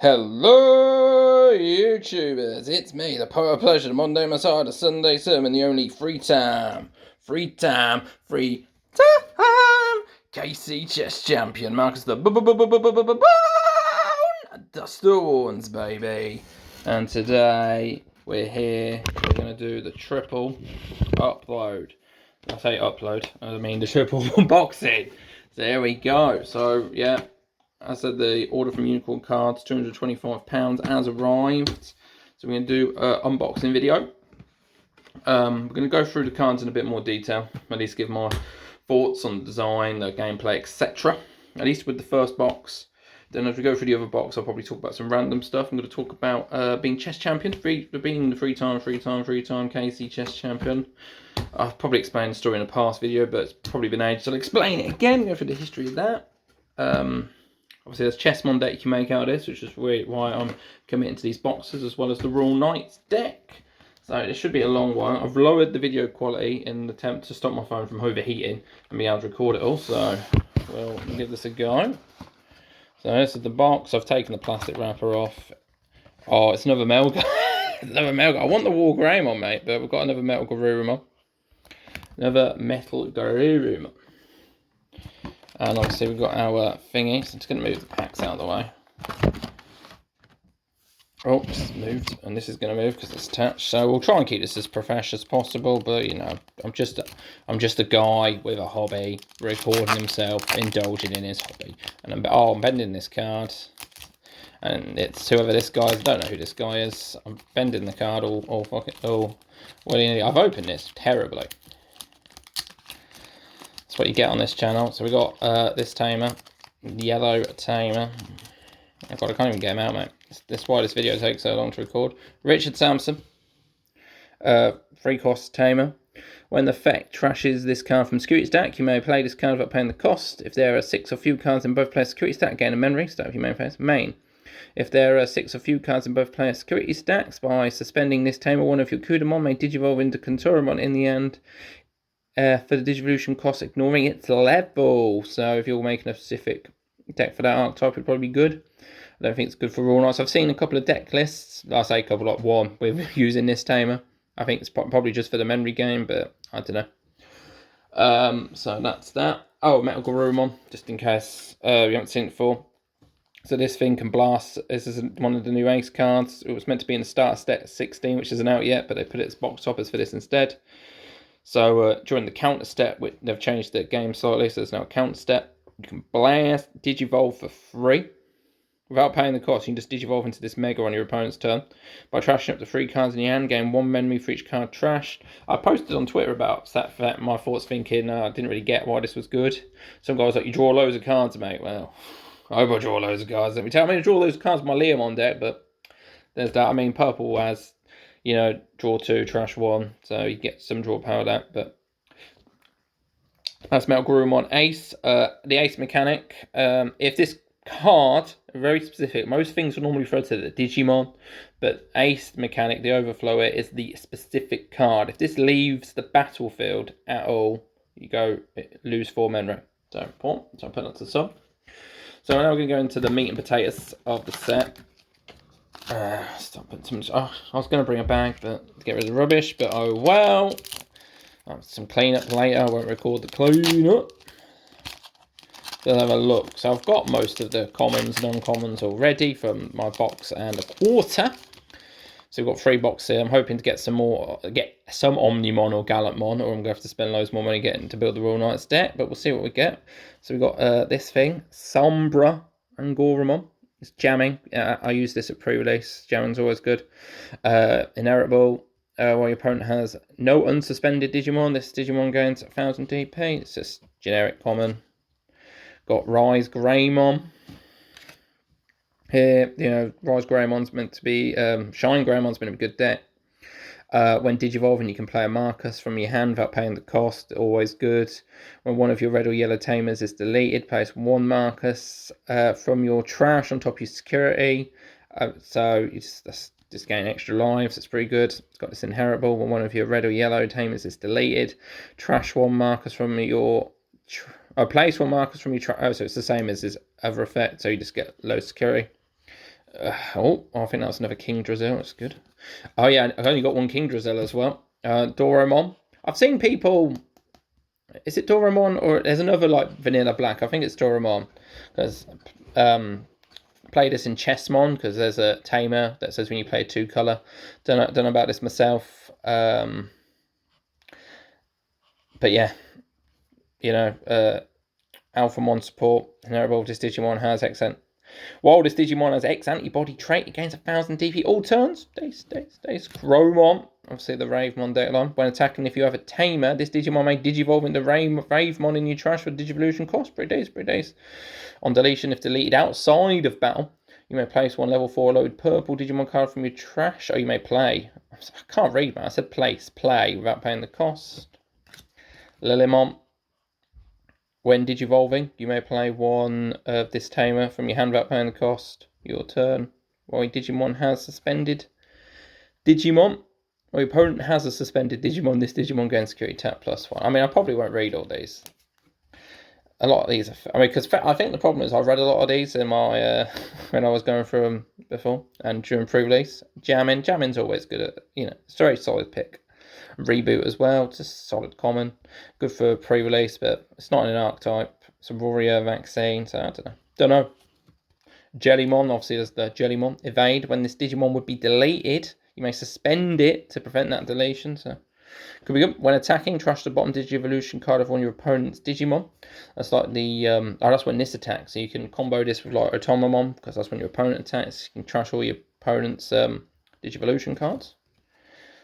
Hello, YouTubers! It's me, the poet of pleasure, the Monday Messiah, the Sunday sermon, the only free time, KC chess champion, Marcus the Bone Duster Warns, baby. And today we're here. We're gonna do the triple upload. I say upload, I mean the triple unboxing. So there we go. So yeah. I said the order from Unicorn Cards, £225 has arrived. So we're going to do an unboxing video. We're going to go through the cards in a bit more detail. At least give my thoughts on the design, the gameplay, etc. At least with the first box. Then as we go through the other box, I'll probably talk about some random stuff. I'm going to talk about being chess champion, being the three-time KC chess champion. I've probably explained the story in a past video, but it's probably been ages. So I'll explain it again, go through the history of that. Obviously, there's Chessmon deck you can make out of this, which is why I'm committing to these boxes, as well as the Royal Knights deck. So it should be a long one. I've lowered the video quality in an attempt to stop my phone from overheating and be able to record it all. So we'll give this a go. So this is the box. I've taken the plastic wrapper off. Oh, it's another Melga. Another Melga. I want the War Greymon, mate, but we've got another Metal Garurumon. Another Metal Garurumon. And obviously we've got our thingy, so I'm just going to move the packs out of the way. Oh, it's moved, and this is going to move because it's attached. So we'll try and keep this as professional as possible, but you know, I'm just a guy with a hobby, recording himself, indulging in his hobby. And I'm bending this card, and it's whoever this guy is. I don't know who this guy is. I'm bending the card all fucking willy-nilly. I've opened this terribly. What you get on this channel. So we got this tamer, yellow tamer. God, I can't even get him out, mate. That's why this video takes so long to record. Richard Sampson, free cost tamer. When the effect trashes this card from security stack, you may play this card without paying the cost. If there are 6 or few cards in both players' security stack, gain a memory. Start with your main phase. Main. If there are 6 or few cards in both players' security stacks, by suspending this tamer, one of your Kudamon may digivolve into Contoramon in the end. For the Digivolution cost, ignoring its level. So if you're making a specific deck for that archetype, it'd probably be good. I don't think it's good for Royal Knights. I've seen a couple of deck lists. I say a couple, like one, with using this tamer. I think it's probably just for the memory game, but I don't know. So that's that. Oh, Metal Garurumon, just in case you haven't seen it before. So this thing can blast. This is one of the new ace cards. It was meant to be in the starter set 16, which isn't out yet, but they put it as box toppers for this instead. So during the counter step, they've changed the game slightly, so there's now a counter step. You can blast Digivolve for free without paying the cost. You can just Digivolve into this Mega on your opponent's turn. By trashing up to 3 cards in your hand, gain 1 memory for each card trashed. I posted on Twitter about that, my thoughts, thinking I didn't really get why this was good. Some guys like, you draw loads of cards, mate. Well, I hope I draw loads of cards. Let me tell me to draw loads of cards with my Leomon deck, but there's that. I mean, purple has, you know, draw 2, trash 1, so you get some draw power that, but that's Metal Garurumon Ace. The Ace mechanic, if this card, very specific, most things are normally referred to the Digimon, but Ace mechanic, the overflow is the specific card. If this leaves the battlefield at all, you lose 4 memory. So important, so I put that to the side. So now we're going to go into the meat and potatoes of the set. Stop putting some. Oh, I was going to bring a bag, but to get rid of the rubbish. But oh well. Some cleanup later. I won't record the cleanup. So let's have a look. So I've got most of the commons and uncommons already from my box and a quarter. So we've got 3 boxes here. I'm hoping to get some more, get some Omnimon or Gallantmon, or I'm going to have to spend loads more money getting to build the Royal Knights deck. But we'll see what we get. So we've got this thing, Sombra and Gorumon. It's jamming. I use this at pre-release. Jamming's always good. Inheritable. While your opponent has no unsuspended Digimon, this Digimon gains 1000 DP. It's just generic common. Got Rise Greymon. Here, you know, Rise Greymon's meant to be, Shine Greymon's meant to be a good deck. When Digivolving, you can play a Marcus from your hand without paying the cost. Always good. When one of your red or yellow tamers is deleted, place 1 Marcus from your trash on top of your security. So you just gain extra lives. It's pretty good. It's got this inheritable. When one of your red or yellow tamers is deleted, trash 1 Marcus from your... place 1 Marcus from your trash. Oh, so it's the same as this other effect. So you just get low security. Oh, I think that's another King Drizzle. That's good. Oh yeah, I've only got one King Drizzle as well. Doraemon. I've seen people. Is it Doraemon or there's another like vanilla black? I think it's Doraemon because play this in Chessmon because there's a tamer that says when you play 2-color. Don't know about this myself. But yeah, you know, Alphamon support. Honorable, this Digimon has accent. While this Digimon has X antibody trait, it gains 1000 DP all turns. Days. Chromon. Obviously the Ravemon data line. When attacking, if you have a tamer, this Digimon may Digivolve into Ravemon in your trash for Digivolution cost. Pretty days. On deletion, if deleted outside of battle, you may place one level 4 loaded purple Digimon card from your trash, or you may play. I can't read, man. I said play without paying the cost. Lilymon. When Digivolving, you may play one of this tamer from your hand without paying the cost. Your turn. While your Digimon has suspended Digimon, or your opponent has a suspended Digimon, this Digimon gains security tap +1. I mean, I probably won't read all these. A lot of these, I mean, because I think the problem is I've read a lot of these in my when I was going through them before and during pre-release. Jamming's always good at, you know, it's a very solid pick. Reboot as well, just solid common, good for pre-release, but it's not in an archetype. It's a Warrior vaccine, so I don't know. Jellymon, obviously there's the Jellymon. Evade, when this Digimon would be deleted, you may suspend it to prevent that deletion, so could be good. When attacking, trash the bottom Digivolution card of one of your opponent's Digimon. That's like the that's when this attacks. So you can combo this with like Otomamon, because that's when your opponent attacks. You can trash all your opponent's Digivolution cards.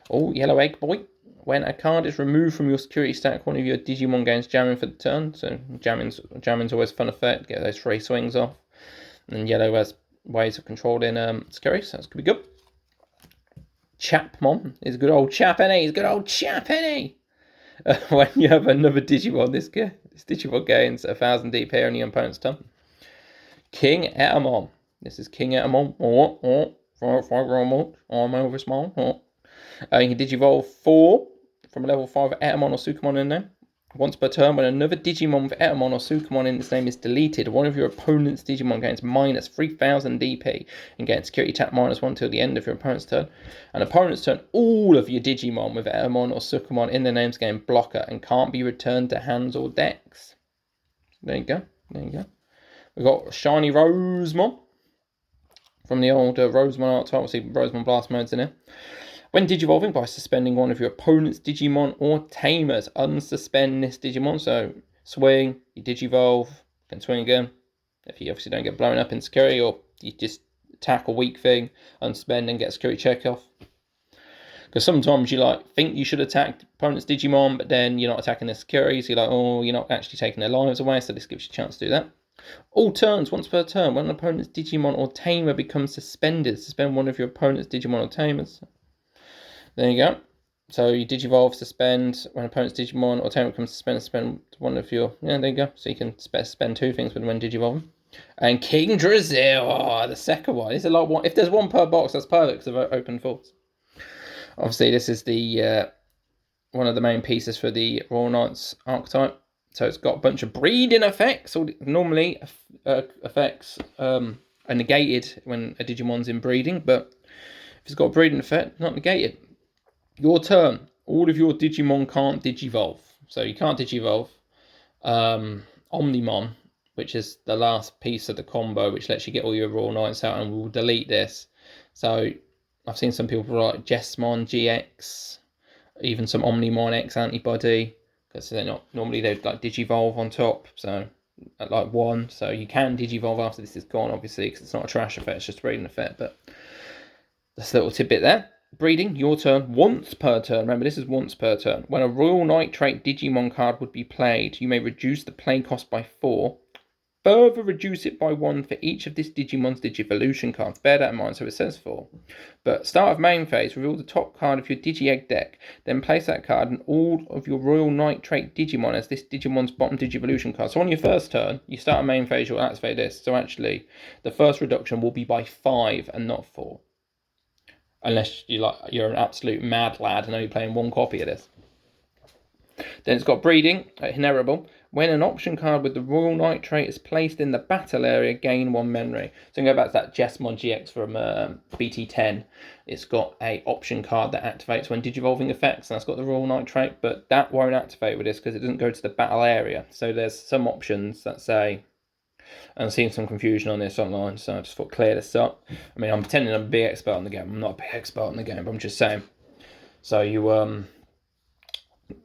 Oh, Yellow Egg Boy. When a card is removed from your security stack, one of your Digimon gains jamming for the turn. So jamming's always a fun effect. Get those 3 swings off. And yellow has ways of controlling security, so that's going to be good. Chapmon is good old chap, innit? He's good old chap, innit? When you have another Digimon, this Digimon gains 1000 DP on your opponent's turn. King Etamon. This is King Etamon. I'm over small. You can Digivolve 4 from a level 5 Etamon or Sukamon in there. Once per turn, when another Digimon with Etamon or Sukamon in its name is deleted, one of your opponent's Digimon gains minus 3000 DP and gains security tap -1 till the end of your opponent's turn. And opponent's turn, all of your Digimon with Etamon or Sukamon in their names gain blocker and can't be returned to hands or decks. There you go. We've got Shiny Rosemon from the old Rosemon archetype. Obviously, Rosemon Blast mode's in here. When Digivolving, by suspending one of your opponent's Digimon or Tamers, unsuspend this Digimon. So, swing, you Digivolve, can swing again. If you obviously don't get blown up in security, or you just attack a weak thing, unsuspend and get a security check off. Because sometimes you think you should attack opponent's Digimon, but then you're not attacking their security, so you're like, oh, you're not actually taking their lives away, so this gives you a chance to do that. All turns, once per turn, when an opponent's Digimon or Tamer becomes suspended, suspend one of your opponent's Digimon or Tamers. There you go. So you Digivolve, suspend, when opponent's Digimon or Tamer becomes suspend one of your, yeah, there you go. So you can spend 2 things when Digivolving. And King Drizzle, the second one. It's a lot one. If there's one per box, that's perfect because of open force. Obviously, this is the one of the main pieces for the Royal Knights archetype. So it's got a bunch of breeding effects. Normally, effects are negated when a Digimon's in breeding, but if it's got a breeding effect, not negated. Your turn. All of your Digimon can't Digivolve. So you can't Digivolve Omnimon, which is the last piece of the combo, which lets you get all your Royal Knights out, and we'll delete this. So I've seen some people write Jessmon GX, even some Omnimon X antibody, because they're not normally they'd like Digivolve on top. So at like 1, so you can Digivolve after this is gone, obviously, because it's not a trash effect, it's just a breeding effect. But that's a little tidbit there. Breeding, your turn, once per turn. Remember, this is once per turn. When a Royal Knight trait Digimon card would be played, you may reduce the play cost by 4. Further reduce it by 1 for each of this Digimon's Digivolution cards. Bear that in mind, so it says 4. But start of main phase, reveal the top card of your Digi-Egg deck. Then place that card and all of your Royal Knight trait Digimon as this Digimon's bottom Digivolution card. So on your first turn, you start a main phase, you'll activate this. So actually, the first reduction will be by 5 and not 4. Unless you're an absolute mad lad and only playing 1 copy of this. Then it's got breeding, Venerable. When an option card with the Royal Knight trait is placed in the battle area, gain 1 memory. So we can go back to that Digimon GX from BT13. It's got a option card that activates when digivolving effects, and that's got the Royal Knight trait, but that won't activate with this because it doesn't go to the battle area. So there's some options that say, and I've seen some confusion on this online, so I just thought clear this up. I mean, I'm pretending I'm a big expert on the game. I'm not a big expert on the game, but I'm just saying. So you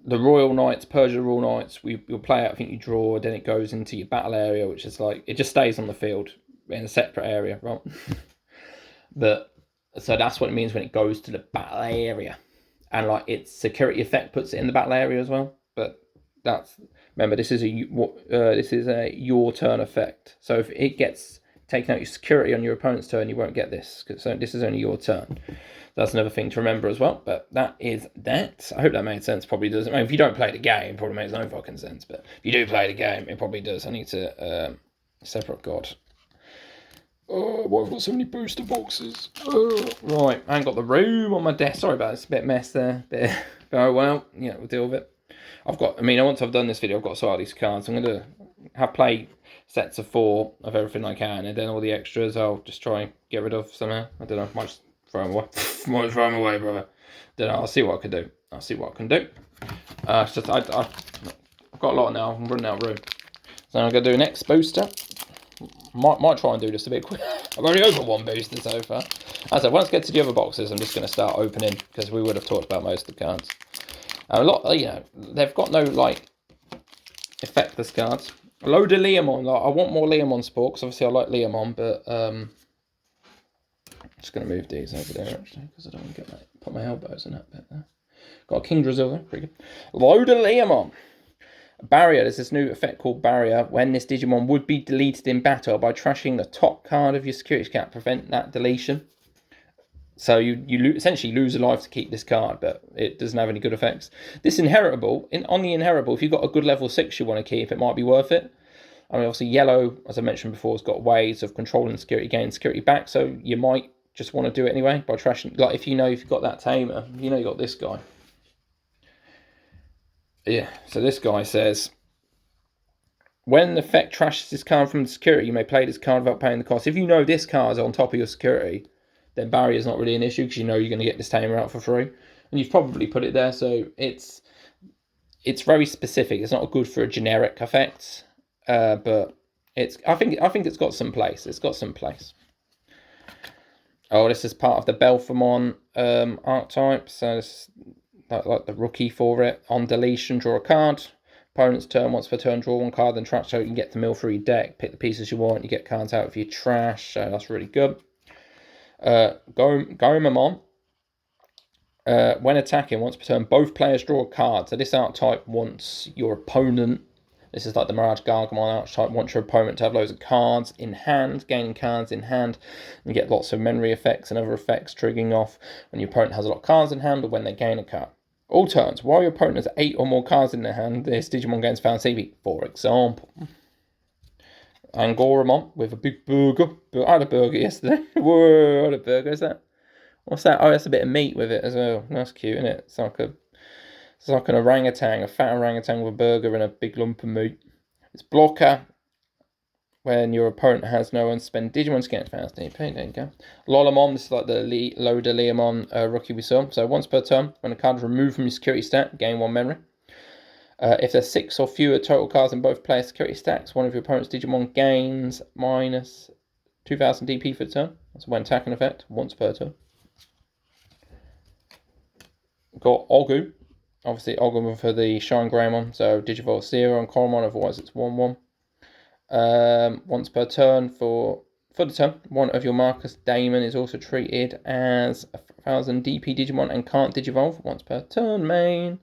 the Royal Knights, Persia Royal Knights, you'll play it, I think you draw, then it goes into your battle area, which is like, it just stays on the field in a separate area, right? But, so that's what it means when it goes to the battle area. And like, its security effect puts it in the battle area as well. But that's, remember, this is a your turn effect. So if it gets taken out your security on your opponent's turn, you won't get this, because this is only your turn. That's another thing to remember as well, but that is that. I hope that made sense. Probably doesn't. I mean, if you don't play the game, it probably makes no fucking sense, but if you do play the game, it probably does. I need to separate God. Oh, why have I got so many booster boxes? Right, I ain't got the room on my desk. Sorry about this, a bit mess there. Oh well, yeah, we'll deal with it. Once I've done this video, I've got to sort out these cards. I'm going to play sets of 4 of everything I can, and then all the extras I'll just try and get rid of somehow. I don't know, might just throw them away. Might throw them away, brother. Don't know, I'll see what I can do. I've got a lot now, I'm running out of room. So I'm going to do next booster. Might try and do this a bit quick. I've only opened 1 booster so far. As I said, once I get to the other boxes, I'm just going to start opening, because we would have talked about most of the cards. A lot, they've got no, like, effectless cards. A load of Leomon. Like, I want more Leomon support, because obviously I like Leomon, but, I'm just going to move these over there, actually, because I don't want to put my elbows in that bit there. Got a King Drizzle there, pretty good. Load of Leomon. Barrier, there's this new effect called Barrier. When this Digimon would be deleted in battle, by trashing the top card of your security cap, prevent that deletion. So you essentially lose a life to keep this card, but it doesn't have any good effects. This inheritable, on the inheritable, if you've got a good level 6 you want to keep, it might be worth it. I mean, obviously yellow, as I mentioned before, has got ways of controlling security, gaining security back, so you might just want to do it anyway by trashing. Like, if you've got that tamer, you got this guy. Yeah, so this guy says, when the effect trashes this card from the security, you may play this card without paying the cost. If you know this card's on top of your security, then barrier's not really an issue, because you're going to get this tamer out for free. And you've probably put it there, so it's very specific. It's not good for a generic effect, but I think it's got some place. It's got some place. Oh, this is part of the Belphamon archetype, so this like the rookie for it. On deletion, draw a card. Opponent's turn, once per turn, draw 1 card, then trash, so you can get to mill through your deck, pick the pieces you want, you get cards out of your trash, so that's really good. Gomamon. When attacking, once per turn, both players draw a card. So this archetype wants your opponent, this is like the Mirage Gargamon archetype, wants your opponent to have loads of cards in hand, gaining cards in hand. You get lots of memory effects and other effects triggering off when your opponent has a lot of cards in hand, or when they gain a card. All turns, while your opponent has 8 or more cards in their hand, this Digimon gains Found CV, for example. Angoramon with a big burger. I had a burger yesterday. Whoa, what a burger is that? What's that? Oh, that's a bit of meat with it as well. That's cute, isn't it? It's like an orangutan, a fat orangutan with a burger and a big lump of meat. It's blocker. When your opponent has no unspent Digimon scan, Found DP. There you go. Lolamon, this is like the Loader Leomon rookie we saw. So once per turn, when a card is removed from your security stat, gain 1 memory. If there's 6 or fewer total cards in both players' security stacks, one of your opponent's Digimon gains minus 2000 DP for the turn. That's a when attacking effect, once per turn. Got Ogu. Obviously, Ogu for the Shine Greymon, so Digivolve 0 on Coromon, otherwise it's 1-1. Once per turn for the turn, one of your Marcus Daemon is also treated as 1000 DP Digimon and can't Digivolve once per turn main.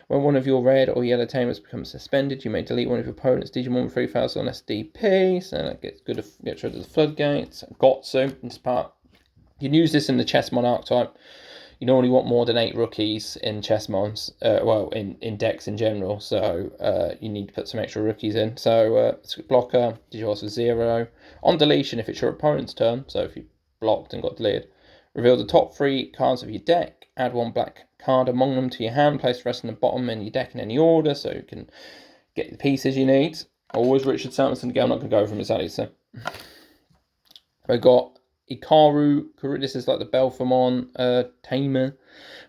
When one of your red or yellow tamers becomes suspended, you may delete one of your opponent's Digimon with 3000 less DP, so that gets rid of the floodgates. Gotsu, this part. You can use this in the Chessmon archetype. You normally want more than 8 rookies in Chessmons, in decks in general, so you need to put some extra rookies in. So, blocker, Digivolve 0. On deletion, if it's your opponent's turn, so if you blocked and got deleted, reveal the top 3 cards of your deck, add 1 black card among them to your hand, place the rest in the bottom in your deck in any order, so you can Get the pieces you need. Always Richard Sampson again. I'm not going to go from his alley, so. We got Ikaru. This is like the Belphamon tamer.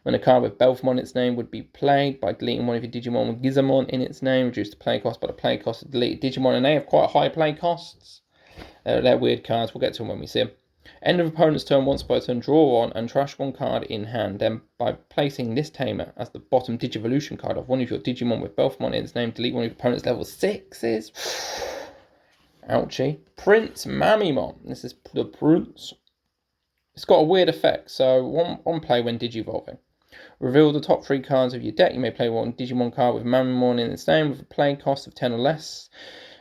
When a card with Belphamon in its name would be played by deleting one of your Digimon with Gizamon in its name, reduce the play cost by the play cost of deleted Digimon, and they have quite high play costs. They're weird cards. We'll get to them when we see them. End of opponent's turn, once per turn, draw one and trash one card in hand. Then, by placing this tamer as the bottom Digivolution card of one of your Digimon with Belphamon in its name, delete one of your opponent's level 6s. Ouchie. Prince Mamimon. This is the Prince. It's got a weird effect. So, on play when Digivolving. Reveal the top 3 cards of your deck. You may play one Digimon card with Mamimon in its name with a play cost of 10 or less.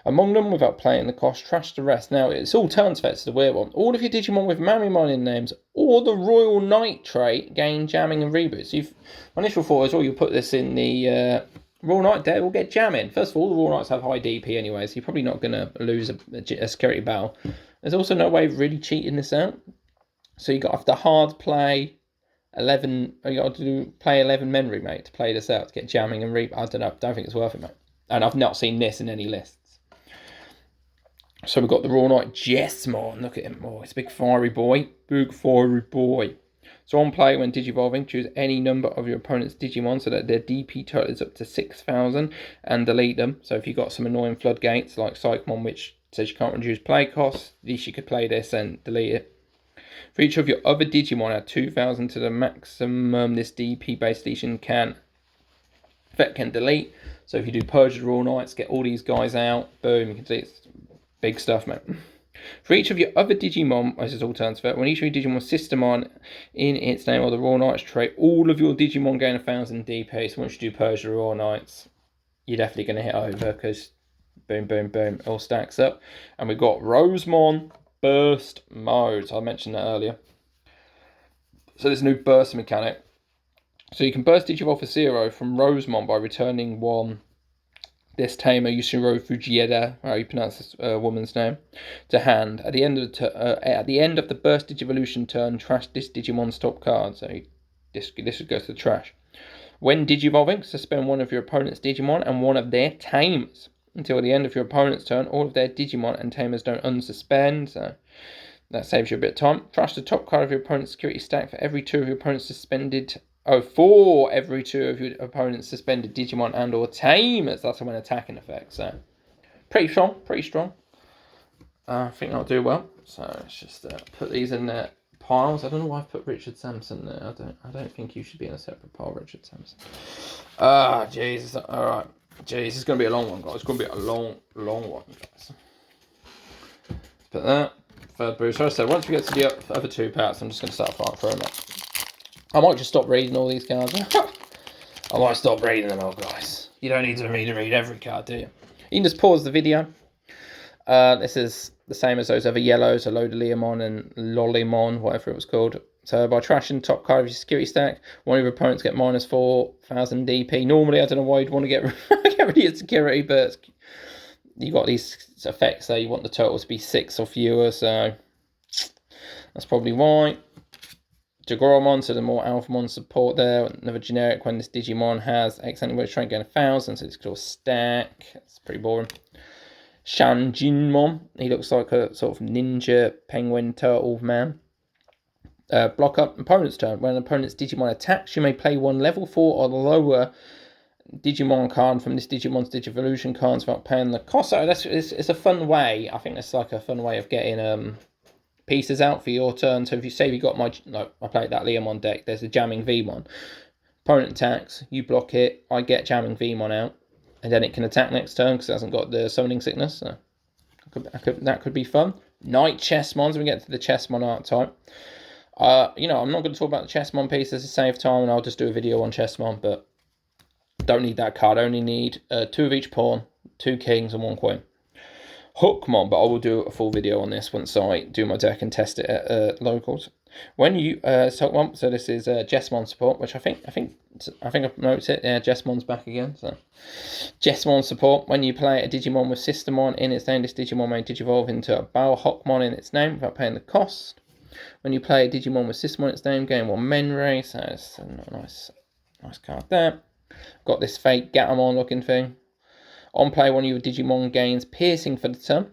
Among them, without playing the cost, trash the rest. Now, it's all turn effects, the weird one. All of your Digimon with Mamimon in names or the Royal Knight trait gain jamming and reboots. My initial thought is, you put this in the Royal Knight deck, we'll get jamming. First of all, the Royal Knights have high DP anyway, so you're probably not going to lose a security battle. There's also no way of really cheating this out. So you got to hard play 11, you got to play 11 memory, mate, to play this out, to get jamming and reboot. I don't know, don't think it's worth it, mate. And I've not seen this in any lists. So we've got the Royal Knight Jesmon. Look at him. Oh, it's a big fiery boy. Big fiery boy. So on play, when Digivolving, choose any number of your opponent's Digimon so that their DP total is up to 6,000 and delete them. So if you've got some annoying floodgates like Psychomon, which says you can't reduce play costs, at least you could play this and delete it. For each of your other Digimon, add 2,000 to the maximum this DP based deletion can delete. So if you do Purge the Royal Knights, get all these guys out, boom, you can delete. Big stuff, mate. For each of your other Digimon, this is all turns fair, when each of your Digimon Systemon in its name or the Royal Knights trait, all of your Digimon gain 1,000 DP. So once you do Purge the Royal Knights, you're definitely going to hit over because boom, boom, boom, all stacks up. And we've got Rosemon Burst Mode. So I mentioned that earlier. So this new burst mechanic. So you can burst Digivolve for 0 from Rosemon by returning one. This tamer, Yusuro Fujieda, how you pronounce this woman's name, to hand. At the end of the burst Digivolution turn, trash this Digimon's top card. So this would go to the trash. When Digivolving, suspend one of your opponent's Digimon and one of their tamers. Until the end of your opponent's turn, all of their Digimon and tamers don't unsuspend. So that saves you a bit of time. Trash the top card of your opponent's security stack for every 2 of your opponent's suspended. For every 2 of your opponent's suspended Digimon and or tamers. That's when attacking effect. So pretty strong. I think I'll do well. So let's just put these in their piles. I don't know why I've put Richard Sampson there. I don't think you should be in a separate pile, Richard Sampson. Jesus. All right. Jeez, it's going to be a long one, guys. It's going to be a long one, guys. Put that. Third booster. So once we get to the other 2 packs, I'm just going to start firing through them. I might just stop reading all these cards. I might stop reading them all, guys. You don't need to read every card, do you? You can just pause the video. This is the same as those other yellows, a load of Leomon and Lolimon, whatever it was called. So by trashing top card of your security stack, one of your opponents get minus 4,000 DP. Normally, I don't know why you'd want to get rid of your security, but you got these effects there. You want the total to be 6 or fewer, so that's probably why. Jagoromon, so the more Alphamon support there. Another generic when this Digimon has X anyway, try and get 1,000, so it's called stack. It's pretty boring. Shanjinmon, he looks like a sort of ninja penguin turtle man. Block up opponent's turn. When an opponent's Digimon attacks, you may play one level 4 or lower Digimon card from this Digimon's Digivolution cards without paying the cost. So it's a fun way. I think it's like a fun way of getting pieces out for your turn. So if you say you got I played that Leomon deck, there's a jamming Vmon. Opponent attacks, you block it, I get jamming Vmon out, and then it can attack next turn because it hasn't got the summoning sickness. So that could be fun. Night Chessmon, so we get to the Chessmon archetype. I'm not going to talk about the Chessmon pieces to save time, and I'll just do a video on Chessmon, but don't need that card. I only need 2 of each pawn, 2 kings, and 1 queen. Hookmon, but I will do a full video on this once I do my deck and test it at locals. When you so this is Jesmon support, which I think I've noticed it. Yeah, Jesmon's back again. So Jesmon support. When you play a Digimon with Systemon in its name, this Digimon may Digivolve into a Bao Hookmon in its name without paying the cost. When you play a Digimon with Systemon in its name, gain 1 Menray. So it's a nice card there. Got this fake Gatomon looking thing. On play, one of your Digimon gains piercing for the turn.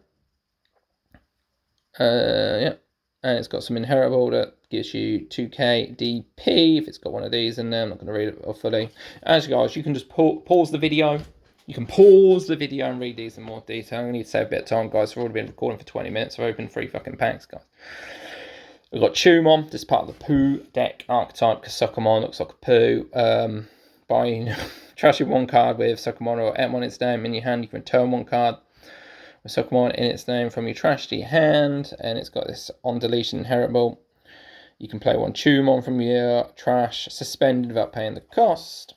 Yeah. And it's got some inheritable that gives you 2k DP if it's got one of these in there. I'm not going to read it fully. As guys, you can just pause the video. You can pause the video and read these in more detail. I need to save a bit of time, guys. I've already been recording for 20 minutes. I've opened 3 fucking packs, guys. We've got Tumon. This is part of the poo deck archetype because Suckermon looks like a poo. Buying trashing one card with Suckermon or M on its name in your hand, you can return one card with Suckermon in its name from your trash to your hand, and it's got this on deletion inheritable. You can play one Tumon from your trash suspended without paying the cost.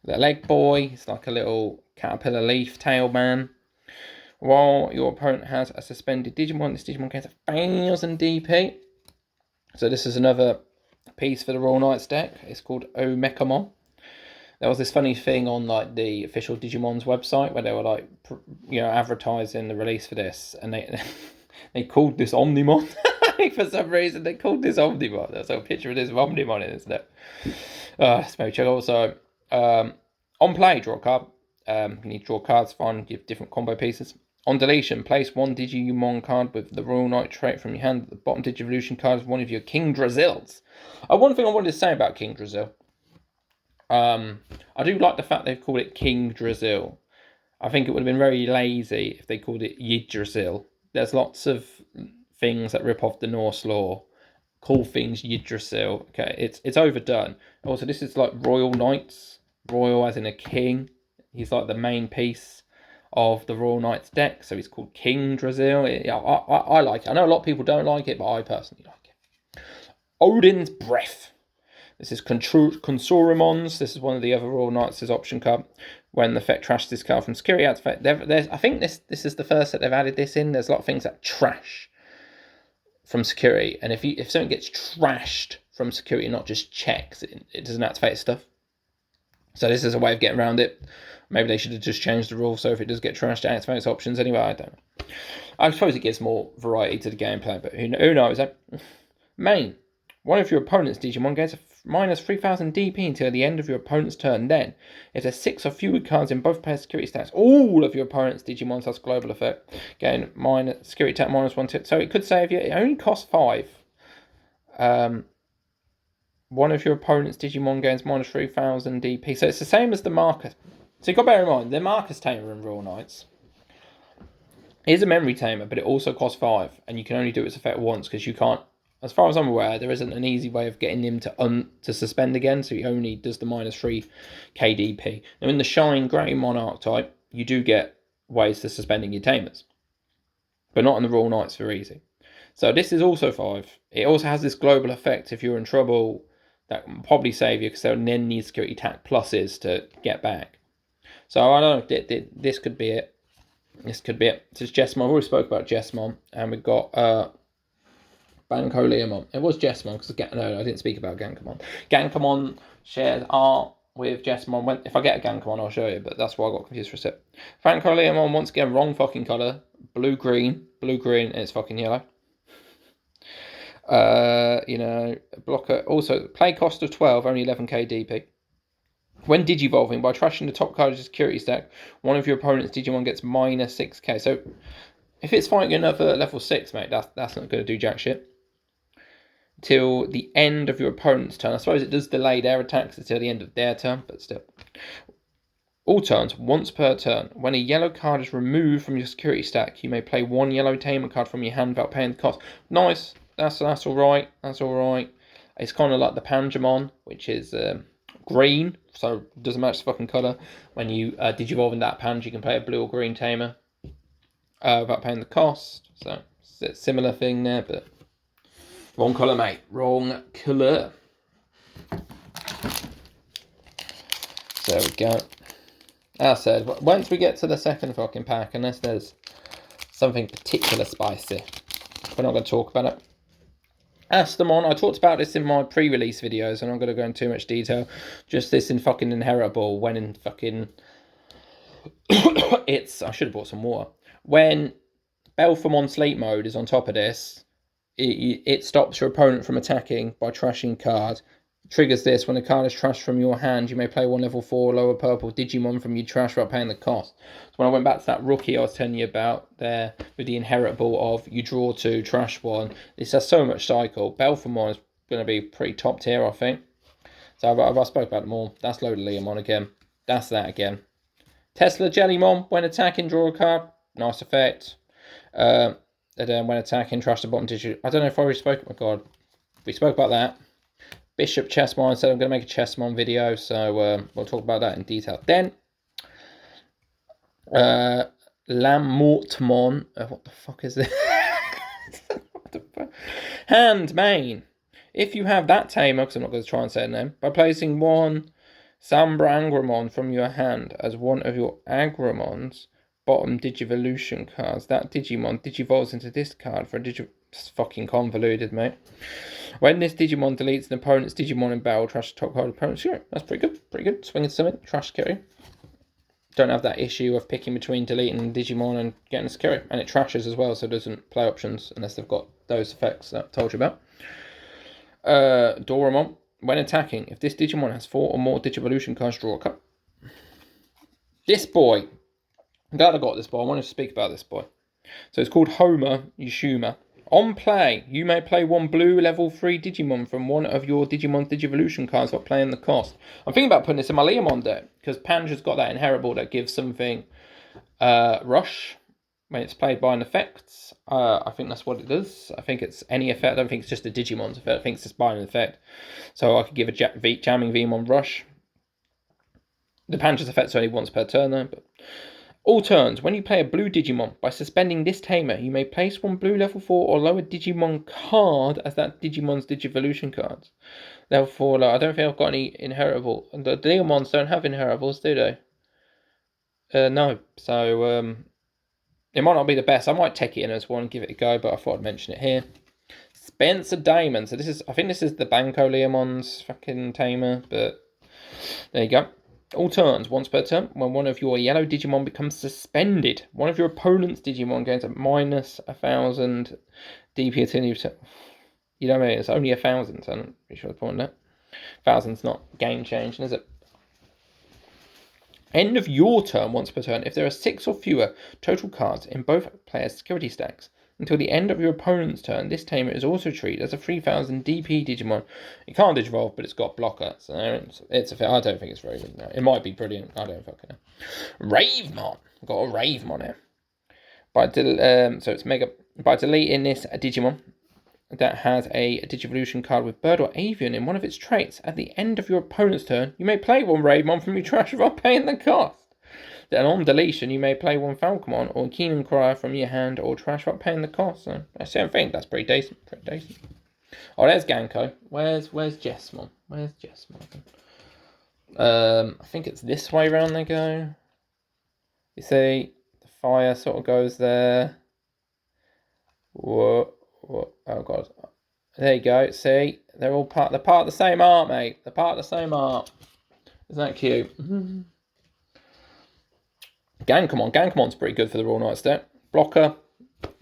The leg boy, it's like a little caterpillar leaf tail man. While your opponent has a suspended Digimon, this Digimon gets 1,000 DP. So this is another piece for the Royal Knights deck. It's called Omekamon. There was this funny thing on like the official Digimon's website where they were like, advertising the release for this, and they called this Omnimon. For some reason, they called this Omnimon. There's a picture of this Omnimon in this deck. Let's maybe check also. On play, draw a card. You need to draw cards, find your different combo pieces. On deletion, place one Digimon card with the Royal Knight trait from your hand. The bottom Digivolution card is one of your King Drazils. One thing I wanted to say about King Drazil. I do like the fact they've called it King Drazil. I think it would have been very lazy if they called it Yggdrasil. There's lots of things that rip off the Norse lore. Call things Yggdrasil. Okay, it's overdone. Also, this is like Royal Knights. Royal as in a king. He's like the main piece of the Royal Knights deck, so he's called King Drazil. I like it. I know a lot of people don't like it, but I personally like it. Odin's Breath. This is Consorumons. This is one of the other Royal Knights' option card. When the effect trash this card from security adds effect. I think this is the first that they've added this in. There's a lot of things that trash from security, and if something gets trashed from security, not just checks, it doesn't activate stuff. So this is a way of getting around it. Maybe they should have just changed the rule so if it does get trashed, it activates options. Anyway, I don't know. I suppose it gives more variety to the gameplay, but who knows? Main. One of your opponent's Digimon gains a minus 3,000 DP until the end of your opponent's turn. Then, if there's 6 or fewer cards in both pairs' security stats, all of your opponent's Digimon has global effect. Gain minus security attack minus 1 tip. So it could save you. It only costs 5. One of your opponent's Digimon gains minus 3,000 DP. So it's the same as the Marcus. So you've got to bear in mind, the Marcus Tamer in Royal Knights is a memory tamer, but it also costs 5. And you can only do its effect once because you can't. As far as I'm aware, there isn't an easy way of getting him to suspend again, so he only does the minus 3 KDP. Now, in the Shine Greymon archetype, you do get ways to suspending your tamers, but not in the Royal Knights for easy. So this is also 5. It also has this global effect if you're in trouble that can probably save you, because they'll then need security attack pluses to get back. So I don't know, this could be it. This could be it. This is Jessamon. I've already spoke about Jessamon, and we've got Bankoleamon. It was Jessamon, because I didn't speak about Gankamon. Gankamon shares art with Jessamon. If I get a Gankamon, I'll show you, but that's why I got confused for a sec. Bankoleamon, once again, wrong fucking colour. Blue-green, and it's fucking yellow. Blocker. Also, play cost of 12, only 11k DP. When digivolving, by trashing the top card of the security stack, one of your opponent's Digimon gets minus 6k. So, if it's fighting another level 6, mate, that's not going to do jack shit. Till the end of your opponent's turn. I suppose it does delay their attacks until the end of their turn, but still. All turns, once per turn. When a yellow card is removed from your security stack, you may play one yellow tamer card from your hand without paying the cost. Nice. That's all right. That's all right. It's kind of like the Pangemon, which is green, so it doesn't match the fucking colour. When you digivolve in that Pange, you can play a blue or green tamer without paying the cost. So it's a similar thing there, but wrong colour, mate. Wrong colour. So there we go. As I said, once we get to the second fucking pack, unless there's something particular spicy, we're not going to talk about it. Astamon, I talked about this in my pre-release videos, and I'm going to go into too much detail. Just this in fucking Inheritable, when in fucking... I should have bought some water. When Belfamon Sleep Mode is on top of this, it stops your opponent from attacking by trashing card Triggers this: when a card is trashed from your hand, you may play one level 4 or lower purple Digimon from your trash without paying the cost. So when I went back to that rookie I was telling you about there, with the inheritable of you draw 2, trash 1, this has so much cycle. Belphamon is going to be pretty top tier, I think. So I spoke about them all. That's loaded Leomon again. That's that again. Tesla Jellymon, when attacking, draw a card. Nice effect. And then when attacking, trash the bottom digit. I don't know if I already spoke. Oh my god. We spoke about that. Bishop Chessmon said I'm going to make a Chessmon video, so we'll talk about that in detail. Then, Lamortmon. What the fuck is this? Hand main. If you have that tamer, because I'm not going to try and say it now, by placing one Sambrangramon from your hand as one of your Agramon's bottom Digivolution cards, that Digimon digivolves into this card for a It's fucking convoluted, mate. When this Digimon deletes an opponent's Digimon in battle, trash the top card of opponent's carry. That's pretty good. Pretty good. Swing and summon, trash carry. Don't have that issue of picking between deleting Digimon and getting a carry. And it trashes as well, so it doesn't play options unless they've got those effects that I told you about. Doraemon. When attacking, if this Digimon has 4 or more Digivolution cards, draw a card. This boy. I'm glad I got this boy. I wanted to speak about this boy. So it's called Homer Yushuma. On play, you may play one blue level 3 Digimon from one of your Digimon's Digivolution cards while playing the cost. I'm thinking about putting this in my Leomon deck, because Panja's got that inheritable that gives something rush when it's played by an effect. I think that's what it does. I think it's any effect. I don't think it's just a Digimon's effect. I think it's just by an effect. So I could give a jamming Vmon rush. The Panja's effect's only once per turn though, but... All turns, when you play a blue Digimon, by suspending this tamer, you may place one blue level 4 or lower Digimon card as that Digimon's Digivolution cards. Level 4 lower. I don't think I've got any inheritable. The Leomons don't have inheritables, do they? No. So, it might not be the best. I might take it in as one and give it a go, but I thought I'd mention it here. Spencer Damon. So I think this is the Banco Leomon's fucking tamer, but there you go. All turns, once per turn, when one of your yellow Digimon becomes suspended, one of your opponent's Digimon gains a minus 1,000 DP. You know what I mean? It's only 1,000, so I'm pretty sure the point of that. 1,000's not game changing, is it? End of your turn, once per turn, if there are 6 or fewer total cards in both players' security stacks. Until the end of your opponent's turn, this tamer is also treated as a 3,000 DP Digimon. It can't digivolve, but it's got blocker, so it's I don't think it's very good. No, it might be brilliant. I don't fucking know. Ravemon. I've got a Ravemon here. So it's mega. By deleting this Digimon that has a Digivolution card with Bird or Avian in one of its traits, at the end of your opponent's turn, you may play one Ravemon from your trash without paying the cost. Then on deletion, you may play one Falcomon or Keenan Crier from your hand or trash without paying the cost. So I think that's pretty decent. Pretty decent. Oh, there's Ganko. Where's Jessmon? Where's Jessmon? I think it's this way round they go. You see, the fire sort of goes there. Whoa. Oh god. There you go. See, they're part of the same art, mate. They're part of the same art. Isn't that cute? Gankomon's pretty good for the Royal Knights deck. Blocker,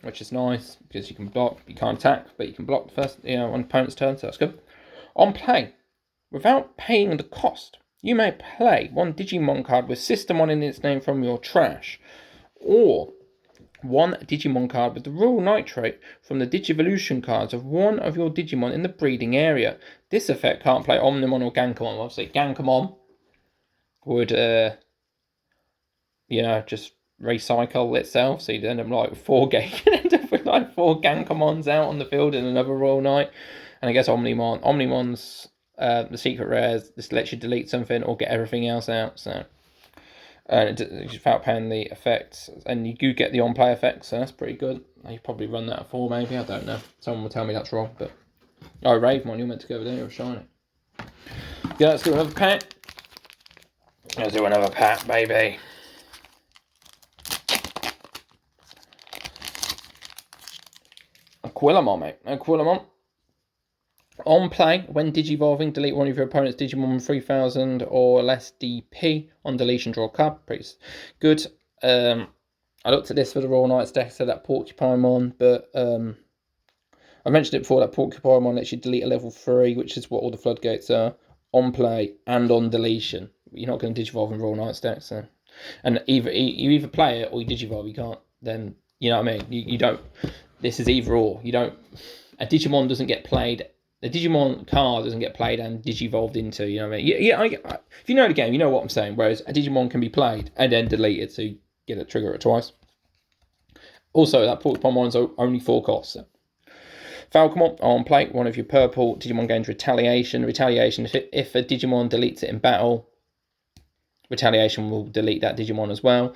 which is nice because you can block. You can't attack, but you can block the first, on opponent's turn, so that's good. On play, without paying the cost, you may play one Digimon card with Systemon in its name from your trash, or one Digimon card with the Royal Knight trait from the Digivolution cards of one of your Digimon in the breeding area. This effect can't play Omnimon or Gankomon. Obviously, Gankomon would, just recycle itself. So you'd end up like 4 Gankomons out on the field in another Royal Knight. And I guess Omnimon's the secret rares. This lets you delete something or get everything else out. So without paying the effects, and you do get the on-play effects, so that's pretty good. You probably run that at 4, maybe. I don't know. Someone will tell me that's wrong, but Ravemon, you're meant to go over there. You're shiny. Yeah, let's do another pack. Let's do another pack, baby. Aquilamon, mate. Aquilamon. On play, when digivolving, delete one of your opponent's Digimon with 3,000 or less DP. On deletion, draw a card. Pretty good. I looked at this for the Royal Knights deck, so that Porcupine, but I mentioned it before, that Porcupine lets you delete a level 3, which is what all the floodgates are, on play and on deletion. You're not going to digivolve in Royal Knight stacks, so. And you either play it or you digivolve. You can't then, you know what I mean? You don't, this is either or. You don't, a Digimon doesn't get played, the Digimon card doesn't get played and digivolved into, you know what I mean? If you know the game, you know what I'm saying. Whereas a Digimon can be played and then deleted, so you get to trigger it twice. Also, that Porcupine one's only 4 costs. So. Falcomon on play, one of your purple Digimon gains Retaliation. Retaliation, if a Digimon deletes it in battle, Retaliation will delete that Digimon as well.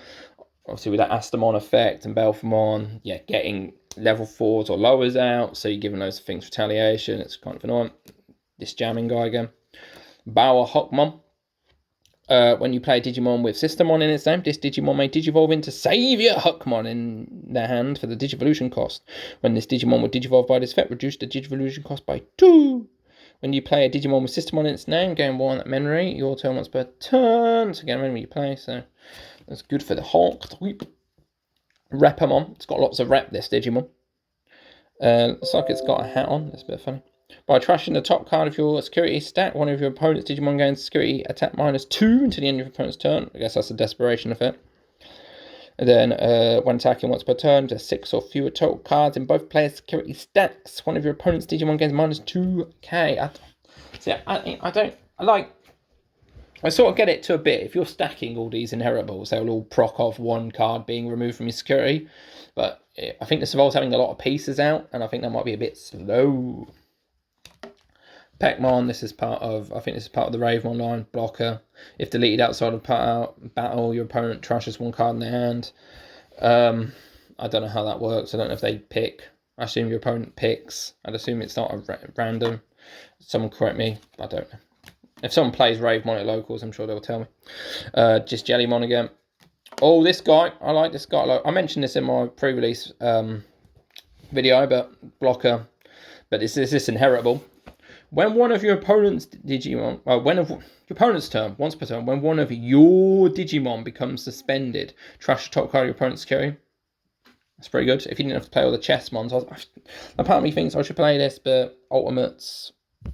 Obviously with that Astamon effect and Belphamon, yeah, getting level 4s or lowers out, so you're giving those things Retaliation. It's kind of annoying. This jamming guy again. Bauer Hockmon. When you play a Digimon with Systemon in its name, this Digimon may digivolve into Savior Huckmon in their hand for the Digivolution cost. When this Digimon would digivolve by this effect, reduce the Digivolution cost by 2. When you play a Digimon with Systemon in its name, gain 1 memory, your turn once per turn. So again, memory you play, so that's good for the Hawk type. Repamon, it's got lots of rep, this Digimon. Looks like it's got a hat on, that's a bit funny. By trashing the top card of your security stack, one of your opponent's Digimon gains security attack -2 until the end of your opponent's turn. I guess that's a desperation effect. And then, when attacking once per turn, there's 6 or fewer total cards in both players' security stacks. One of your opponent's Digimon gains -2k. I sort of get it to a bit. If you're stacking all these inheritables, they'll all proc off 1 card being removed from your security. But I think this involves having a lot of pieces out, and I think that might be a bit slow. Peckmon, this is part of the Ravemon line. Blocker. If deleted outside of battle, your opponent trashes 1 card in their hand. I don't know how that works. I don't know if they pick. I assume your opponent picks. I'd assume it's not a random. Someone correct me. I don't know. If someone plays Ravemon at locals, I'm sure they'll tell me. Just Jellymon again. Oh, this guy. I like this guy. I mentioned this in my pre-release video, but blocker. But is this inheritable? When one of your opponent's Digimon, your opponent's turn, once per turn, when one of your Digimon becomes suspended, trash the top card of your opponent's security. That's pretty good. If you didn't have to play all the Chessmons, a part of me thinks I should play this, but Ultimates,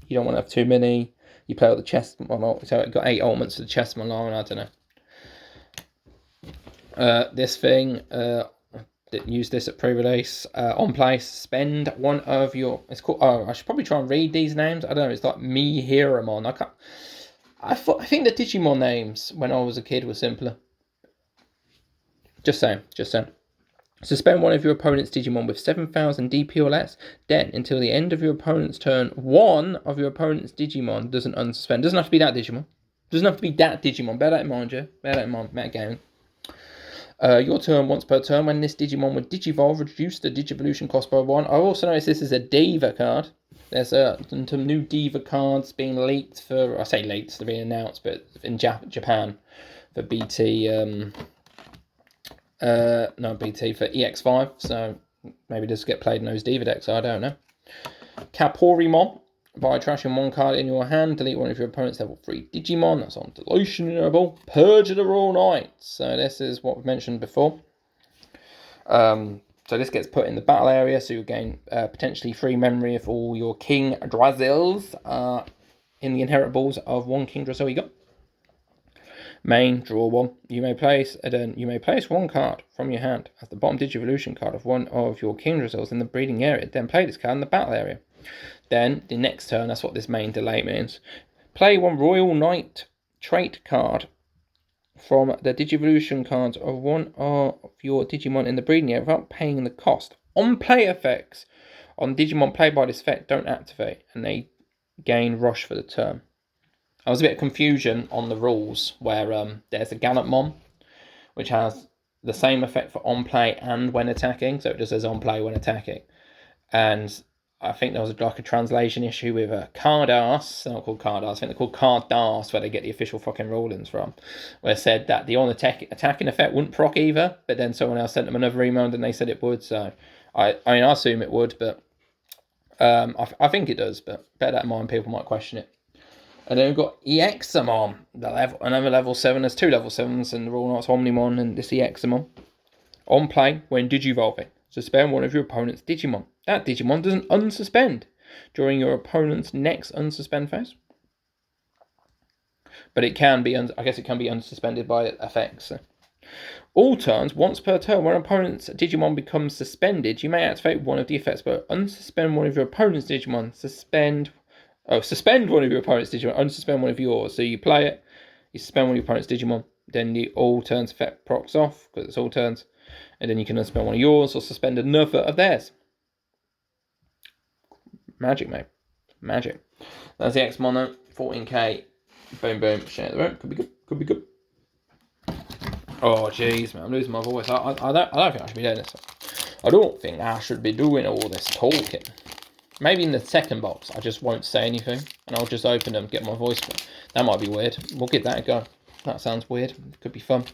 you don't want to have too many. You play all the Chessmon, so it got 8 Ultimates for the Chessmon line, I don't know. This thing, use this at pre-release. On play, spend one of your. It's called. Oh, I should probably try and read these names. I don't know. It's like Mihiramon. I think the Digimon names when I was a kid were simpler. Just saying. Suspend one of your opponent's Digimon with 7,000 DP or less. Then, until the end of your opponent's turn, one of your opponent's Digimon doesn't unsuspend. Doesn't have to be that Digimon. Bear that in mind, yeah. Bear that in mind. Metagaming. Your turn once per turn. When this Digimon would digivolve, reduce the Digivolution cost by 1. I also noticed this is a Diva card. There's some new Diva cards being leaked for. I say leaked, they're being announced, but in Japan for BT. BT for EX5. So maybe just get played in those Diva decks. I don't know. Caporimon. By trashing 1 card in your hand, delete one of your opponent's level 3 Digimon. That's on deletion enable. Purge of the Royal Knights. So this is what we've mentioned before. So this gets put in the battle area, so you'll gain potentially 3 memory if all your King Drazils are in the inheritables of 1 King Drazel you got. Main, draw 1. You may place 1 card from your hand as the bottom Digivolution card of one of your King Drazils in the breeding area. Then play this card in the battle area. Then, the next turn, that's what this main delay means. Play 1 Royal Knight trait card from the Digivolution cards of one of your Digimon in the breeding area without paying the cost. On play effects on Digimon played by this effect don't activate, and they gain Rush for the turn. There was a bit of confusion on the rules where there's a Gallantmon, which has the same effect for on play and when attacking, so it just says on play when attacking. And I think there was like a translation issue with a Cardass. They're not called Cardass. I think they're called Cardass, where they get the official fucking rulings from. Where it said that the on attacking effect wouldn't proc either, but then someone else sent them another email and they said it would. So I assume it would, but I think it does. But bear that in mind, people might question it. And then we've got Examon, another level 7. There's 2 level 7s in the Royal Knights Omnimon and this Examon. On play when Digivolving. Suspend one of your opponent's Digimon. That Digimon doesn't unsuspend during your opponent's next unsuspend phase. But it can be, I guess it can be unsuspended by effects. So. All turns, once per turn, when an opponent's Digimon becomes suspended, you may activate one of the effects, but unsuspend one of your opponent's Digimon, suspend one of your opponent's Digimon, unsuspend one of yours. So you play it, you suspend one of your opponent's Digimon, then the all turns effect procs off, because it's all turns, and then you can unsuspend one of yours, or suspend another of theirs. Magic, mate. Magic. That's the X Mono, 14k. Boom, boom, share the room. Could be good. Could be good. Oh, jeez, man, I'm losing my voice. I don't think I should be doing this. I don't think I should be doing all this talking. Maybe in the second box, I just won't say anything, and I'll just open them, get my voice. That might be weird. We'll give that a go. That sounds weird. Could be fun.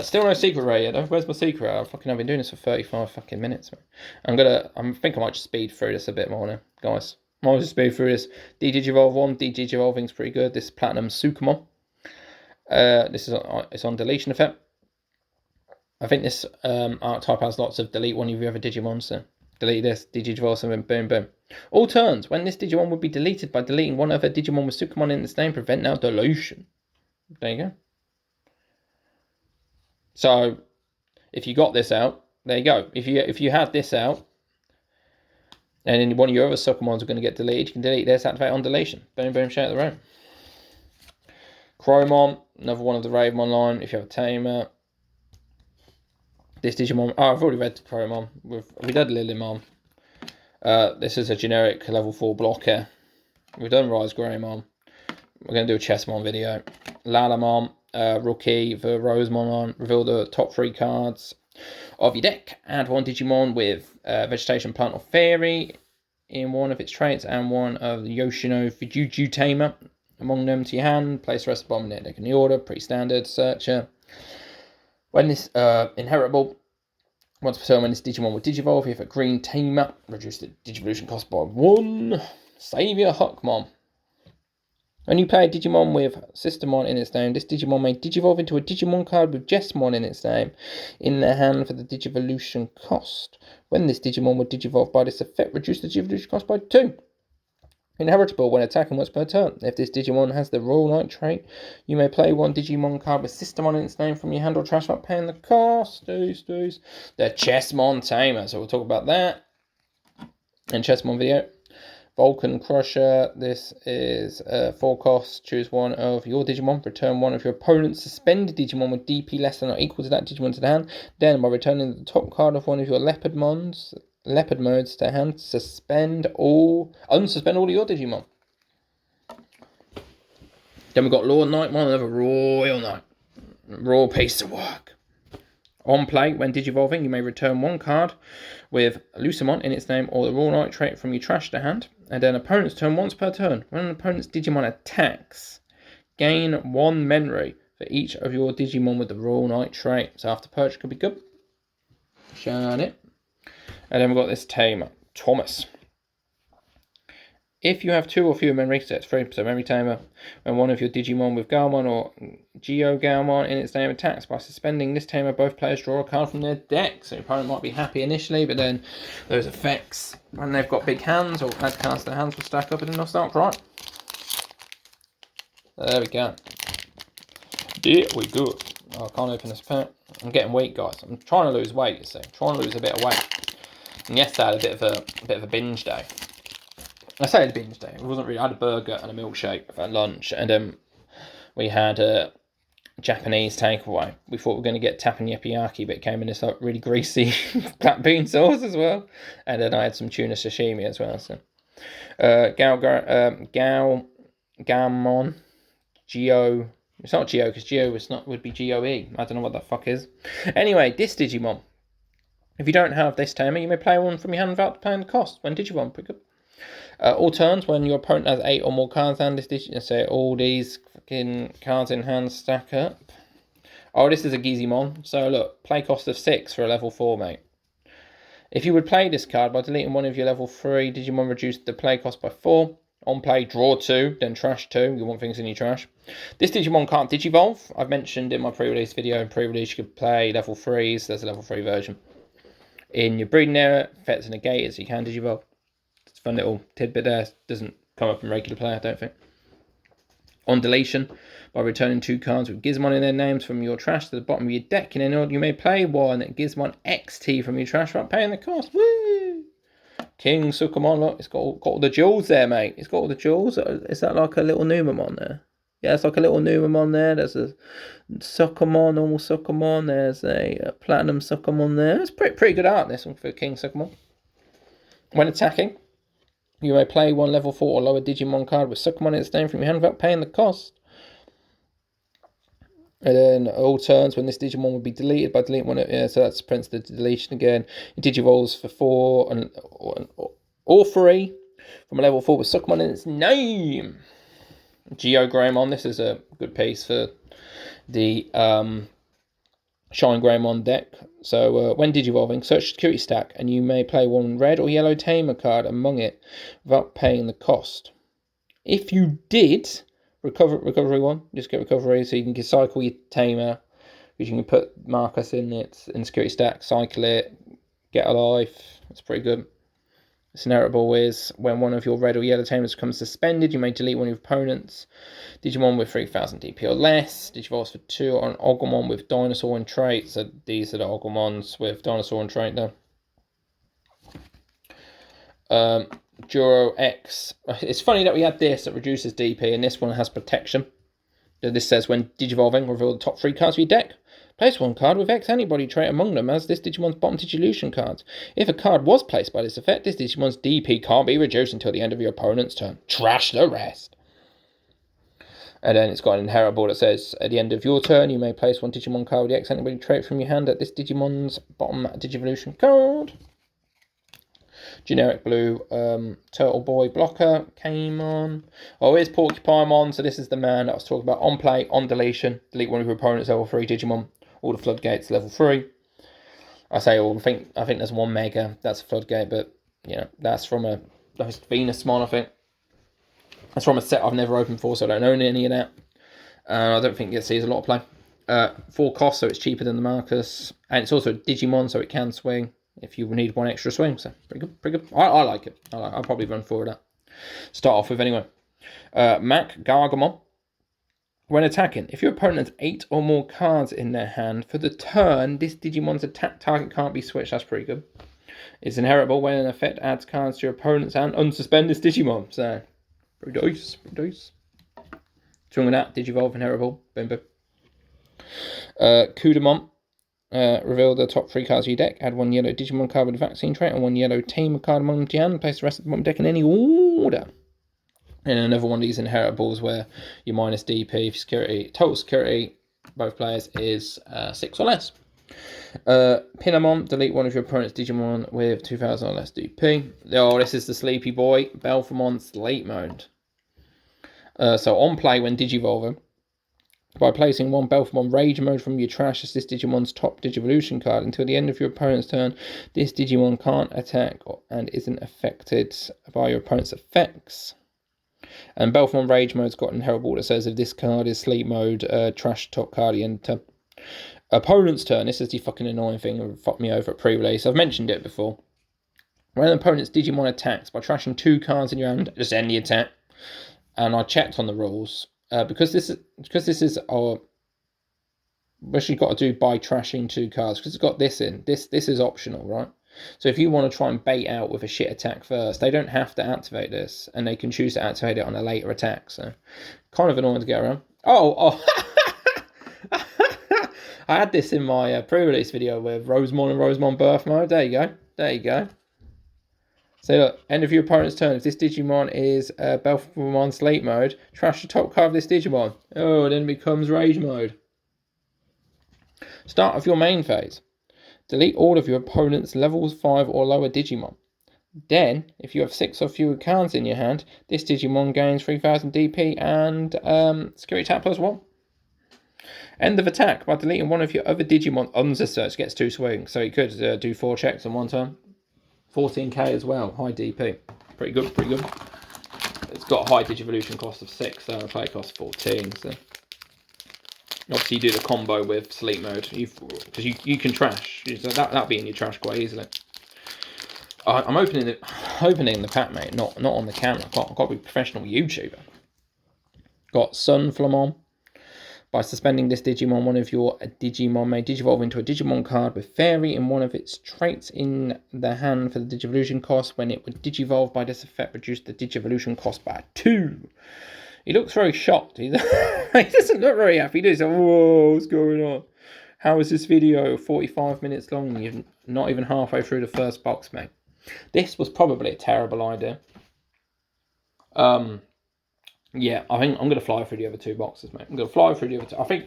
Still no secret rare yet, though. Where's my secret rare? I've been doing this for 35 fucking minutes, man. I think I might just speed through this a bit more now, guys. Might just speed through this. Digivolve 1. Digivolving's pretty good. This Platinum Sukamon. It's on deletion effect. I think this archetype has lots of delete one of your other Digimon, so delete this, Digivolve something, boom, boom. All turns, when this Digimon would be deleted by deleting one other Digimon with Sukamon in its name, prevent now deletion. There you go. So, if you got this out, there you go. If you had this out, and then one of your other Sukamons are going to get deleted, you can delete this, activate on deletion. Boom, boom, shout the room. Chromon, another one of the Ravemon line, if you have a tamer. This Digimon, I've already read the Chromon. We did Lilymon. This is a generic level 4 blocker. We've done Rise Greymon. We're going to do a Chessmon video. Lalamon, Rookie, the Rosemon line. Reveal the top 3 cards of your deck. Add one Digimon with Vegetation, Plant, or Fairy in one of its traits, and one of the Yoshino Fujuju Tamer among them to your hand. Place the rest of the bottom of the deck in the order. Pretty standard. Searcher. When this inheritable, once per turn, when this Digimon will Digivolve, if a green Tamer, reduce the Digivolution cost by 1. Savior Huckmon. When you play a Digimon with Systemon in its name, this Digimon may Digivolve into a Digimon card with Jessamon in its name in their hand for the Digivolution cost. When this Digimon will Digivolve by this effect, reduce the Digivolution cost by 2. Inheritable when attacking once per turn. If this Digimon has the Royal Knight trait, you may play one Digimon card with Systemon in its name from your hand or trash without paying the cost. The Chessmon Tamer. So we'll talk about that in Chessmon video. Vulcan Crusher. This is 4 costs. Choose one of your Digimon. Return one of your opponent's suspended Digimon with DP less than or equal to that Digimon to the hand. Then, by returning the top card of one of your Leopard modes to hand, unsuspend all of your Digimon. Then we've got Lord Knightmon, another Royal Knight. Raw piece of work. On play, when Digivolving, you may return one card with Lucemon in its name or the Royal Knight trait from your trash to hand. And then opponent's turn once per turn. When an opponent's Digimon attacks, gain 1 memory for each of your Digimon with the Royal Knight trait. So after purchase could be good. Shine it. And then we've got this Tamer, Thomas. If you have 2 or fewer memory sets, 3% memory Tamer, when one of your Digimon with Galmon or Geo Galmon in its name attacks, by suspending this Tamer, both players draw a card from their deck. So your opponent might be happy initially, but then those effects, when they've got big hands or add cards to their hands, will stack up and then they'll start crying. There we go. There we go. Oh, I can't open this pack. I'm getting weight, guys. I'm trying to lose weight, you see. I'm trying to lose a bit of weight. And yesterday I had a bit of a binge day. I say it's a binge day. It wasn't really. I had a burger and a milkshake for lunch, and we had a Japanese takeaway. We thought we were going to get teppanyaki, but it came in this like really greasy black bean sauce as well. And then I had some tuna sashimi as well. So, Gaomon, Geo. It's not Geo because Geo would be GOE. I don't know what that fuck is. Anyway, this Digimon. If you don't have this Tamer, you may play one from your hand without paying the cost. When Digimon, pick up. All turns, when your opponent has 8 or more cards in this Digimon, so all these fucking cards in hand stack up. Oh, this is a Gizimon. So look, play cost of 6 for a level 4, mate. If you would play this card by deleting one of your level 3 Digimon, reduce the play cost by 4. On play, draw 2, then trash 2. You want things in your trash. This Digimon can't Digivolve. I've mentioned in my pre-release video, you could play level 3s. There's a level 3 version. in your breeding area. Effects are negated, so you can Digivolve. It's a fun little tidbit there. Doesn't come up in regular play, I don't think. On deletion, by returning 2 cards with Gizmon in their names from your trash to the bottom of your deck in any order, you may play 1 Gizmon XT from your trash without paying the cost. Woo! King Sukamon, look, it's got all the jewels there, mate. It's got all the jewels. Is that like a little Numamon there? Yeah, it's like a little Numamon there. There's a Sukamon, normal Sukamon. There's a Platinum Sukamon there. It's pretty good art, this one, for King Sukamon. When attacking, you may play 1 level 4 or lower Digimon card with Sukamon in its name from your hand without paying the cost. And then all turns when this Digimon will be deleted by deleting one. Yeah, so that's prints the deletion again. It Digivolves for 4 or 3 from a level 4 with Sukamon in its name. Geogramon. This is a good piece for the Shine Greymon deck. So when Digivolving, search security stack and you may play 1 red or yellow Tamer card among it without paying the cost. If you did recovery 1, just get recovery so you can cycle your Tamer, which you can put Marcus in it in security stack, cycle it, get a life. It's pretty good. Inheritable is when 1 of your red or yellow Tamers becomes suspended, you may delete 1 of your opponents. Digimon with 3000 DP or less. Digivolves for 2 on Ogumon with dinosaur and trait. So these are the Ogumons with dinosaur and trait there. Duro X. It's funny that we had this that reduces DP and this one has protection. This says when Digivolving, reveal the top 3 cards of your deck. Place 1 card with X antibody trait among them as this Digimon's bottom Digivolution cards. If a card was placed by this effect, this Digimon's DP can't be reduced until the end of your opponent's turn. Trash the rest. And then it's got an inheritable that says, at the end of your turn, you may place 1 Digimon card with the X antibody trait from your hand at this Digimon's bottom Digivolution card. Generic blue Turtle Boy blocker came on. Oh, here's Porcupine. So this is the man that I was talking about. On play, on deletion, delete 1 of your opponent's level 3 Digimon. All the floodgates level 3. I say all. I think there's 1 mega. That's a floodgate, but you know that's from a Venusmon. I think that's from a set I've never opened before, so I don't own any of that. I don't think it sees a lot of play. 4 cost, so it's cheaper than the Marcus, and it's also a Digimon, so it can swing if you need 1 extra swing. So pretty good. I like it. I'll probably run forward that. Start off with anyway. Mac Gargamon. When attacking, if your opponent has 8 or more cards in their hand for the turn, this Digimon's attack target can't be switched. That's pretty good. It's inheritable when an effect adds cards to your opponent's hand. Unsuspend this Digimon. So, pretty nice. What's wrong with that? Digivolve inheritable. Boom, boom. Kudamon. Reveal the top 3 cards of your deck. Add 1 yellow Digimon card with a vaccine trait and 1 yellow Tamer card among them to your hand. Place the rest of the bottom deck in any order. And another one of these inheritables where your minus DP security, total security, both players is 6 or less. Pinamon, delete 1 of your opponent's Digimon with 2000 or less DP. Oh, this is the sleepy boy, Belphamon Sleep Mode. So on play when Digivolving, by placing 1 Belphamon Rage Mode from your trash as this Digimon's top Digivolution card until the end of your opponent's turn, this Digimon can't attack and isn't affected by your opponent's effects. And Belphamon Rage Mode's got an inheritable that says if this card is Sleep Mode, trash top card at the end of opponent's turn. This is the fucking annoying thing that fucked me over at pre-release. I've mentioned it before. When an opponent's Digimon attacks by trashing 2 cards in your hand, just end the attack. And I checked on the rules. Because this is our what you've got to do by trashing 2 cards, because it's got this in. This is optional, right? So if you want to try and bait out with a shit attack first, they don't have to activate this, and they can choose to activate it on a later attack. So kind of annoying to get around. Oh. I had this in my pre-release video with Rosemon and Rosemon Birth Mode. There you go. So look, end of your opponent's turn. If this Digimon is Belphamon Sleep Mode, trash the top card of this Digimon. Oh, then it becomes Rage Mode. Start of your main phase. Delete all of your opponent's levels 5 or lower Digimon. Then, if you have 6 or fewer cards in your hand, this Digimon gains 3000 DP and Security Tap +1. End of attack by deleting 1 of your other Digimon unsuspended. Gets 2 swings, so you could do 4 checks on 1 turn. 14k as well, high DP. Pretty good. It's got a high Digivolution cost of 6, so play cost 14. So Obviously, you do the combo with sleep mode, because you can trash. So that'll be in your trash quite easily. I'm opening the pack, mate. Not on the camera. I've got to be a professional YouTuber. Got Sunflamon. By suspending this Digimon, one of your Digimon may digivolve into a Digimon card with Fairy in one of its traits in the hand for the Digivolution cost. When it would digivolve by this effect, reduce the Digivolution cost by 2. He looks very shocked. He doesn't look very happy. He's like, whoa, what's going on? How is this video 45 minutes long? You're not even halfway through the first box, mate. This was probably a terrible idea. Yeah, I think I'm gonna fly through the other 2 boxes, mate. I'm gonna fly through the other 2.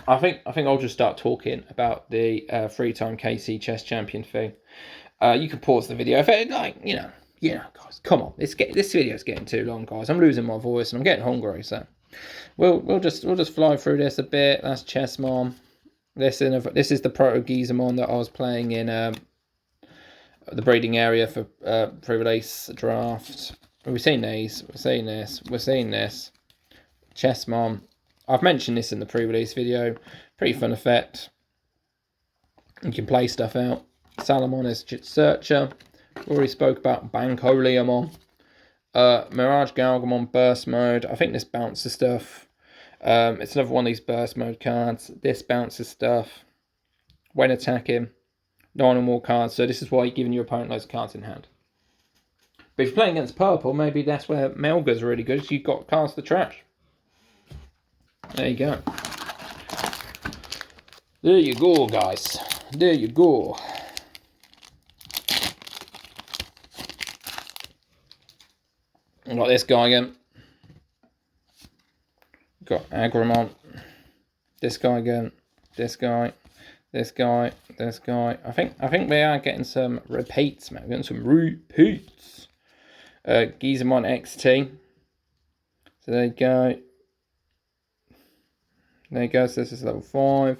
I think I'll just start talking about the 3-time KC chess champion thing. You can pause the video if it, like, you know, guys, come on. This video's getting too long, guys. I'm losing my voice and I'm getting hungry, so we'll just fly through this a bit. That's Chessmon. This is the Proto Gizamon that I was playing in the breeding area for pre-release draft. We've seen these. We've seen this. We've seen this. Chessmon. I've mentioned this in the pre-release video. Pretty fun effect. You can play stuff out. Salamon is Searcher. Already spoke about Bankoliamon. Mirage Galgamon Burst Mode. I think this bounces stuff. It's another one of these Burst Mode cards. This bounces stuff when attacking. 9 or more cards. So this is why you're giving your opponent loads of cards in hand. But if you're playing against purple, maybe that's where Melga's really good. You've got cards to trash. There you go. There you go, guys. There you go. I've got this guy again. Got Agramon. This guy again. This guy. This guy. This guy. I think we are getting some repeats, man. We're getting some repeats. Gizamon XT. So there you go. There you go. So this is level 5.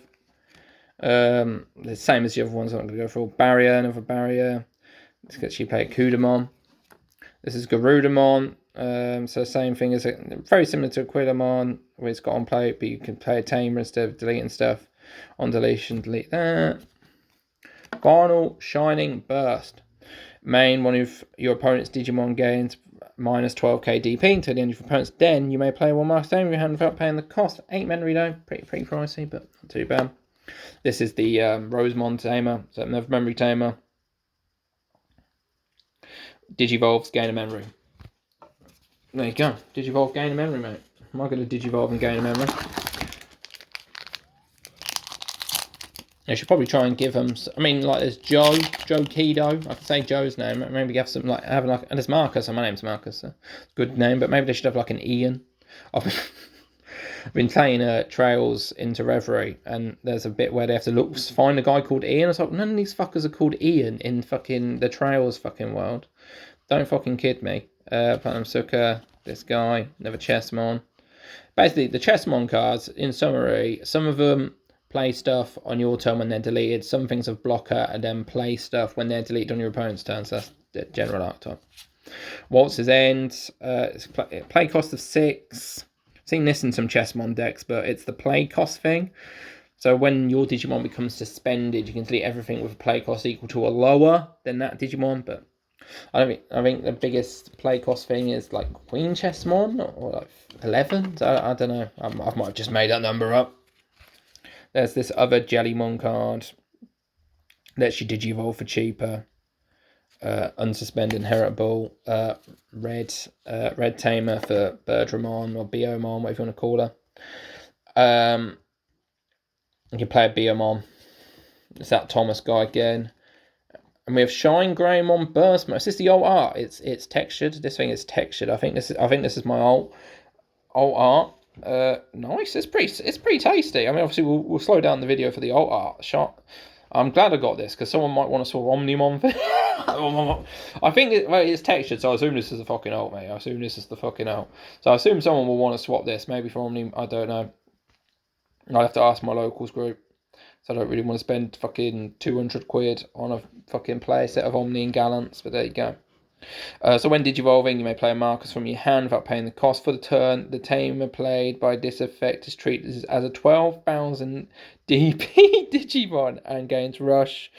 The same as the other ones. I'm going to go for Barrier, another Barrier. Let's actually play Kudamon. This is Garudamon. So same thing as very similar to Aquilomon, where it's got on play, but you can play a Tamer instead of deleting stuff. On deletion, delete that. Final Shining Burst. Main, one of your opponent's Digimon gains minus 12k DP until the end of your opponent's den. You may play one master in your hand without paying the cost. 8 memory though, pretty pricey, but not too bad. This is the Rosemon Tamer, so another memory Tamer. Digivolves, gain a memory. There you go. Digivolve, gain a memory, mate. Am I going to Digivolve and gain a memory? I should probably try and give them. I mean, like there's Joe Kido. I can say Joe's name. Maybe have some like having like. And there's Marcus. And my name's Marcus. So good name, but maybe they should have like an Ian. I've been playing Trails into Reverie, and there's a bit where they have to find a guy called Ian. I was like, none of these fuckers are called Ian in fucking the Trails fucking world. Don't fucking kid me. Platinum Sucker. This guy. Another Chessmon. Basically, the Chessmon cards. In summary, some of them play stuff on your turn when they're deleted. Some things have blocker and then play stuff when they're deleted on your opponent's turn. So that's the general archetype. Waltz's End. It's play cost of 6. I've seen this in some Chessmon decks, but it's the play cost thing. So when your Digimon becomes suspended, you can delete everything with a play cost equal to or lower than that Digimon. But I think the biggest play cost thing is like Queen Chessmon or like 11. So I don't know. I might have just made that number up. There's this other Jellymon card. Lets you Digivolve for cheaper. Unsuspend Inheritable. Red Tamer for Birdramon or Biomon, whatever you want to call her. You can play a Biomon. It's that Thomas guy again. And we have Shine Greymon Burst Mode. Is this the old art? It's textured. This thing is textured. I think this is my old art. Nice. It's pretty tasty. I mean, obviously we'll slow down the video for the alt art shot. I'm glad I got this because someone might want to swap Omnimon for. I think it's textured, so I assume this is the fucking alt, mate. I assume this is the fucking alt. So I assume someone will want to swap this, maybe for Omni. I don't know. I'll have to ask my locals group. So I don't really want to spend fucking 200 quid on a fucking play set of Omni and Gallants, but there you go. So when digivolving, you may play a Marcus from your hand without paying the cost for the turn. The tamer played by this effect is treated as a 12,000 DP Digimon and gains Rush.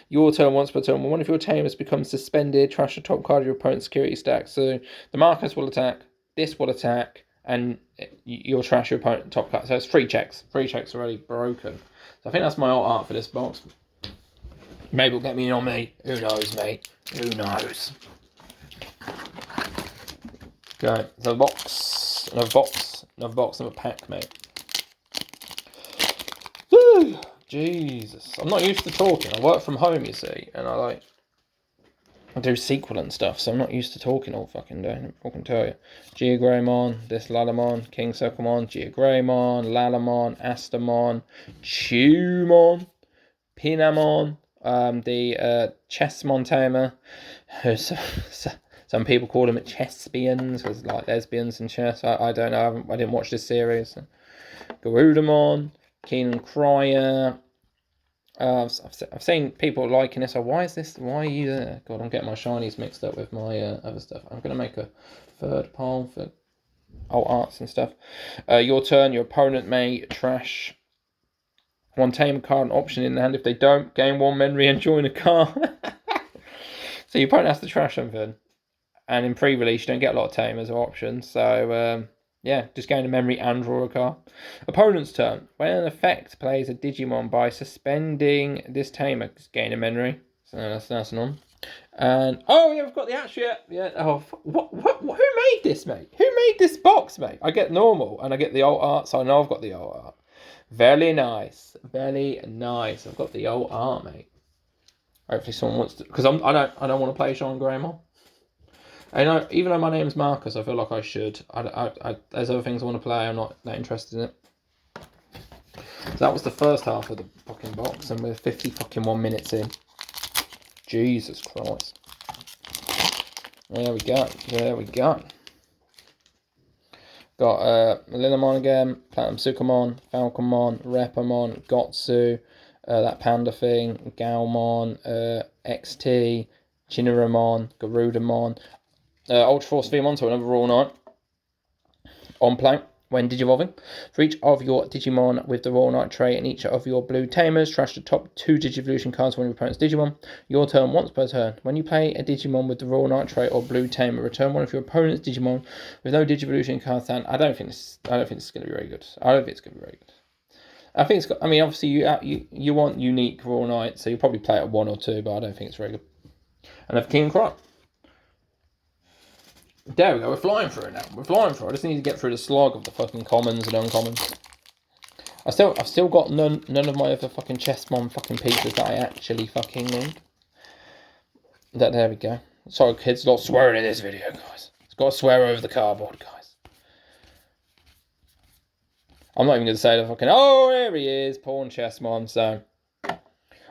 Your turn once per turn. When one of your tamers becomes suspended, trash the top card of your opponent's security stack. So the Marcus will attack, this will attack, and you'll trash your opponent's top card. So it's 3 checks. 3 checks already broken. So I think that's my alt art for this box. Maybe it'll get me on me. Who knows, mate? Who knows? Okay, so another box, another pack, mate. Woo! Jesus, I'm not used to talking. I work from home, you see, and I do sequel and stuff, so I'm not used to talking all fucking day. I can tell you. Geogreymon, this Lalamon, King Circlemon, Geogreymon, Lalamon, Astamon, Chewmon, Pinamon, the Chessmon tamer. Some people call them chesbians, because like lesbians and chess. I don't know. I didn't watch this series. Garudamon, Keenan Cryer. I've seen people liking this. So why is this? Why are you there? God, I'm getting my shinies mixed up with my other stuff. I'm gonna make a third pile for alt arts and stuff. Your turn. Your opponent may trash one tamer card and option in the hand. If they don't, gain 1 memory and join a car. So your opponent has to trash something. And in pre-release, you don't get a lot of tamers or options. So, yeah, just gain a memory and draw a card. Opponent's turn. When an effect plays a Digimon by suspending this tamer, gain a memory. So that's none. And, oh, yeah, we've got the actual, yeah. Oh, who made this, mate? Who made this box, mate? I get normal, and I get the alt art, so I know I've got the alt art. Very nice. Very nice. I've got the alt art, mate. Hopefully someone wants to, because I don't want to play Sean Greymon. And even though my name's Marcus, I feel like I should. There's other things I want to play. I'm not that interested in it. So that was the first half of the fucking box, and we're 51 minutes in. Jesus Christ. There we go. There we go. Got Lilimon again, Platinum Sukamon, Falconmon, Repamon, Gotsu, that panda thing, Galmon, XT, Chinaramon, Garudamon. Ultra Force Vmon, so another Raw Knight. On play, when Digivolving. For each of your Digimon with the Raw Knight trait and each of your blue tamers, trash the top 2 Digivolution cards when your opponent's Digimon. Your turn once per turn. When you play a Digimon with the Raw Knight trait or blue tamer, return one of your opponent's Digimon with no Digivolution cards down. I don't think this is going to be very good. I don't think it's going to be very good. I think it's got. I mean, obviously you want unique Raw Knight, so you probably play it at 1 or 2, but I don't think it's very good. And I have King Cry. There we go, we're flying through it now. We're flying through it. I just need to get through the slog of the fucking commons and uncommons. I've still got none of my other fucking Chessmon fucking pieces that I actually fucking need. There we go. Sorry kids, a lot of swearing in this video, guys. It's got to swear over the cardboard, guys. I'm not even going to say the fucking, oh, here he is, Pawn Chessmon. So,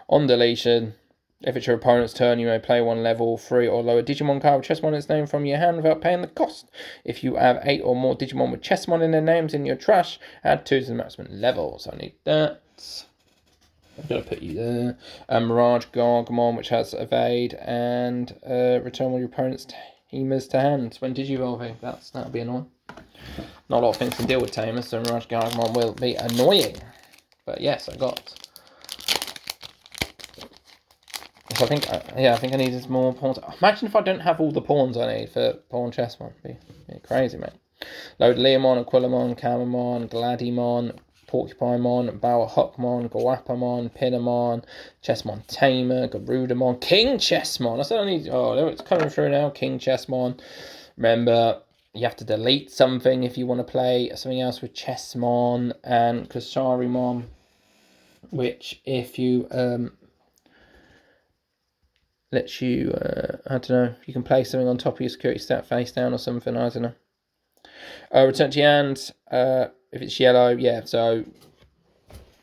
on deletion. If it's your opponent's turn, you may play 1 level 3 or lower Digimon card with Chessmon in its name from your hand without paying the cost. If you have 8 or more Digimon with Chessmon in their names in your trash, add 2 to the maximum level. So I need that. I'm going to put you there. Mirage Gargamon, which has evade, and return one of your opponent's tamers to hand when Digivolving. That'll be annoying. Not a lot of things can deal with tamers, so Mirage Gargamon will be annoying. But yes, I got. So I think I needed more pawns. Imagine if I don't have all the pawns I need for Pawn Chessmon. It'd be crazy, mate. Load Leomon, Aquilamon, Camamon, Gladimon, Porcupine-mon, Bauerhuckmon, Guapamon, Pinamon, Chessmon Tamer, Garudamon, King Chessmon. I said I need. Oh, it's coming through now. King Chessmon. Remember, you have to delete something if you want to play something else with Chessmon and Kasarimon, which if you lets you, I don't know, you can play something on top of your security stat face down or something, I don't know. Return to your hand, if it's yellow, yeah, so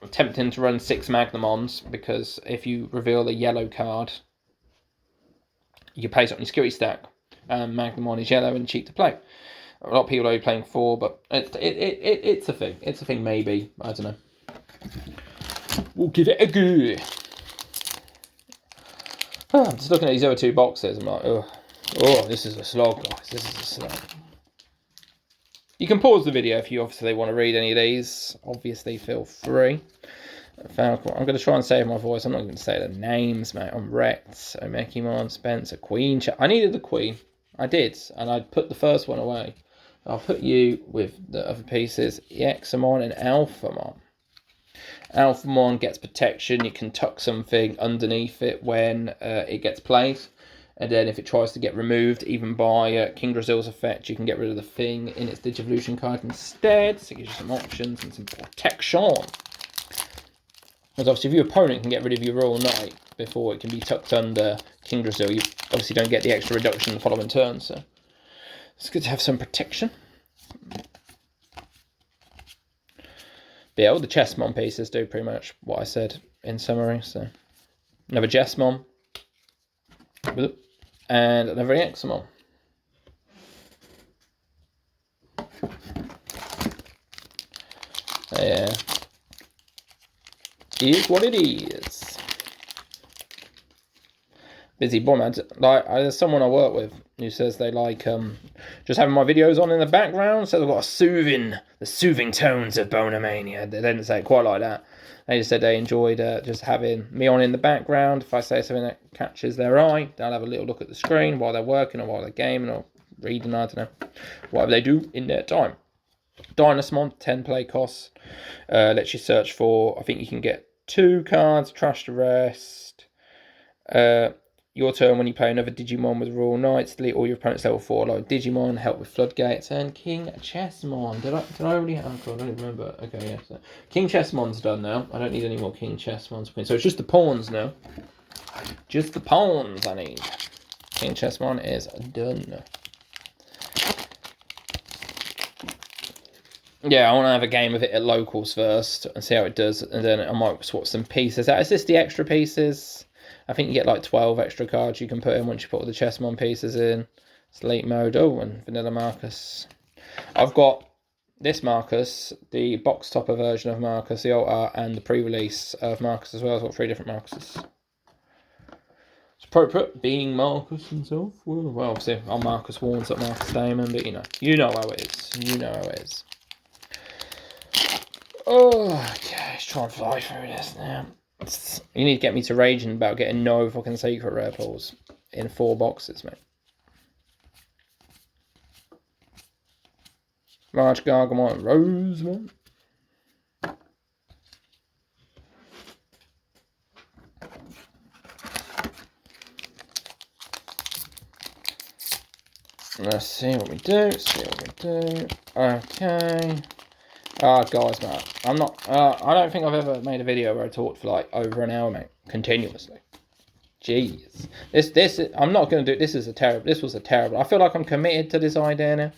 I'm tempting to run 6 Magnamons, because if you reveal a yellow card, you can place it on your security stack, and Magnamon is yellow and cheap to play. A lot of people are playing 4, but it's a thing. It's a thing, maybe, I don't know. We'll give it a go. I'm just looking at these other 2 boxes. I'm like, oh, Oh, this is a slog, guys. This is a slog. You can pause the video if you obviously want to read any of these. Obviously, feel free. I'm going to try and save my voice. I'm not going to say the names, mate. I'm Rex, Omekimon, Spencer, Queen. I needed the Queen. I did, and I put the first one away. I'll put you with the other pieces, Examon and Alphamon. Alphamon gets protection. You can tuck something underneath it when it gets played. And then if it tries to get removed, even by King Drazil's effect, you can get rid of the thing in its Digivolution card instead. So it gives you some options and some protection. Because obviously if your opponent can get rid of your Royal Knight before it can be tucked under King Drazil, you obviously don't get the extra reduction the following turn. So it's good to have some protection. But yeah, all the Chessmon pieces do pretty much what I said in summary. So another Chessmon. And another Examon. Yeah. It is what it is. Busy boy, man. Like, there's someone I work with who says they like just having my videos on in the background. So they've got the soothing tones of Bonamania. They didn't say it quite like that. They just said they enjoyed just having me on in the background. If I say something that catches their eye, they'll have a little look at the screen while they're working or while they're gaming or reading, I don't know. Whatever they do in their time. Dynasmon, 10 play costs. Lets you search for, I think you can get 2 cards, trash the rest. Your turn when you play another Digimon with Royal Knights, delete all your opponent's level 4 like Digimon, help with Floodgates, and King Chessmon. Did I already? Oh god, I don't remember. Okay, yeah. So King Chessmon's done now. I don't need any more King Chessmons. So it's just the pawns now. Just the pawns I need. King Chessmon is done. Yeah, I want to have a game of it at locals first and see how it does, and then I might swap some pieces out. Is this the extra pieces? I think you get like 12 extra cards you can put in once you put all the Chessmon pieces in. Sleep mode. Oh, and Vanilla Marcus. I've got this Marcus, the box topper version of Marcus, the alt art, and the pre-release of Marcus as well. I've got 3 different Marcuses. It's appropriate, being Marcus himself. Well, obviously, I'm Marcus Warns at Marcus Damon, but you know how it is. You know how it is. Oh, okay, let's try and fly through this now. You need to get me to raging about getting no fucking secret rare pulls in 4 boxes, mate. Large Gargamon Rosemon. Let's see what we do. Okay. Guys, man, I'm not. I don't think I've ever made a video where I talked for like over an hour, mate, continuously. Jeez, this. I'm not going to do it. This was a terrible. I feel like I'm committed to this idea now.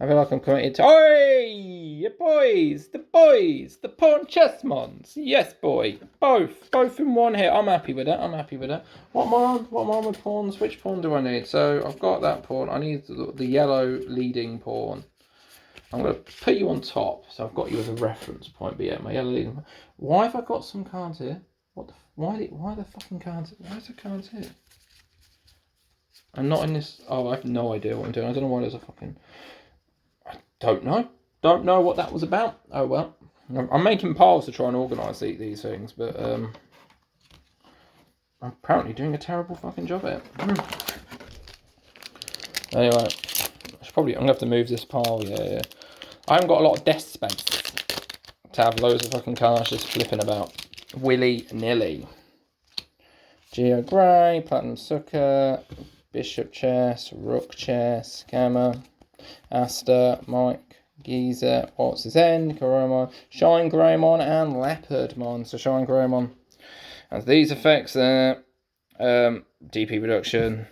I feel like I'm committed to. Oi, the boys, the pawn Chessmons. Yes, boy, both in one hit. I'm happy with that. What am I on with pawns? Which pawn do I need? So I've got that pawn. I need the yellow leading pawn. I'm going to put you on top, so I've got you as a reference point. But yeah, my yellow leading. Why have I got some cards here? Why the fucking cards? Why is the cards here? I'm not in this. Oh, I have no idea what I'm doing. I don't know why there's a fucking. I don't know. Don't know what that was about. Oh well. I'm making piles to try and organise these things, but I'm apparently doing a terrible fucking job at it. Anyway, I'm gonna have to move this pile. Yeah. I haven't got a lot of desk space to have loads of fucking cards just flipping about willy-nilly. Geo Grey, Platinum Sucker, Bishop Chess, Rook Chess, Gamma, Aster, Mike, Geezer, What's His End, Coromon, Shine Greymon, and Leopardmon. So Shine Greymon has these effects there, DP reduction,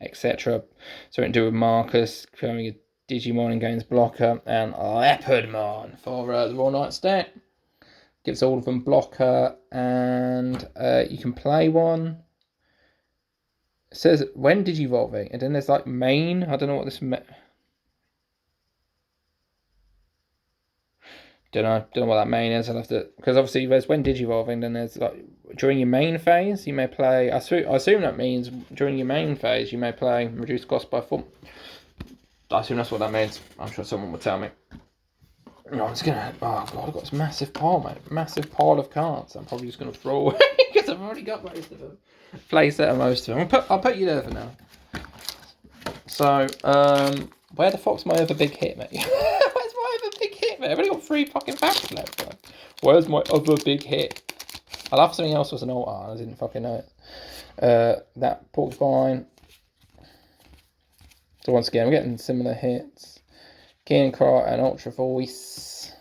etc. So we can do with Marcus, becoming a Digimon and gains blocker, and Leopardmon for the Royal Knights deck. Gives all of them blocker, and you can play one. It says when Digivolving, and then there's like main. I don't know what this Don't know what that main is. I'll have to, because obviously there's when digivolving, then there's like during your main phase you may play. I assume that means during your main phase you may play reduced cost by 4. I assume that's what that means. I'm sure someone will tell me. No, I'm just gonna. Oh god, I've got this massive pile, mate. Massive pile of cards. I'm probably just gonna throw away because I've already got most of them. Playset of most of them. I'll put you there for now. So, where the fuck's my other big hit, mate? Where's my other big hit, mate? I've only got 3 fucking packs left. Bro. Where's my other big hit? I'll have something else with an alt art. I didn't fucking know it. That Porcupine. So once again, I'm getting similar hits. Keen Cry and Ultra Voice.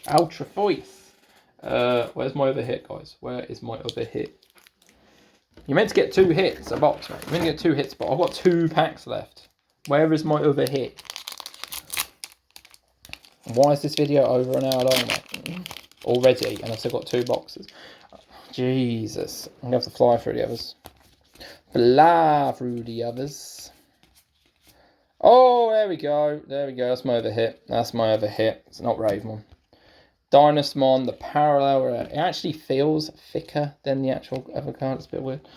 Ultra Voice. Where's my other hit, guys? Where is my other hit? You're meant to get 2 hits a box, mate. You're meant to get 2 hits, but I've got 2 packs left. Where is my other hit? Why is this video over an hour long, mate? Already, and I've still got 2 boxes. Jesus. I'm going to have to fly through the others. Fly through the others. Oh, there we go. There we go. That's my other hit. That's my other hit. It's not Ravemon. Dynasmon, the parallel rare. It actually feels thicker than the actual other card. It's a bit weird.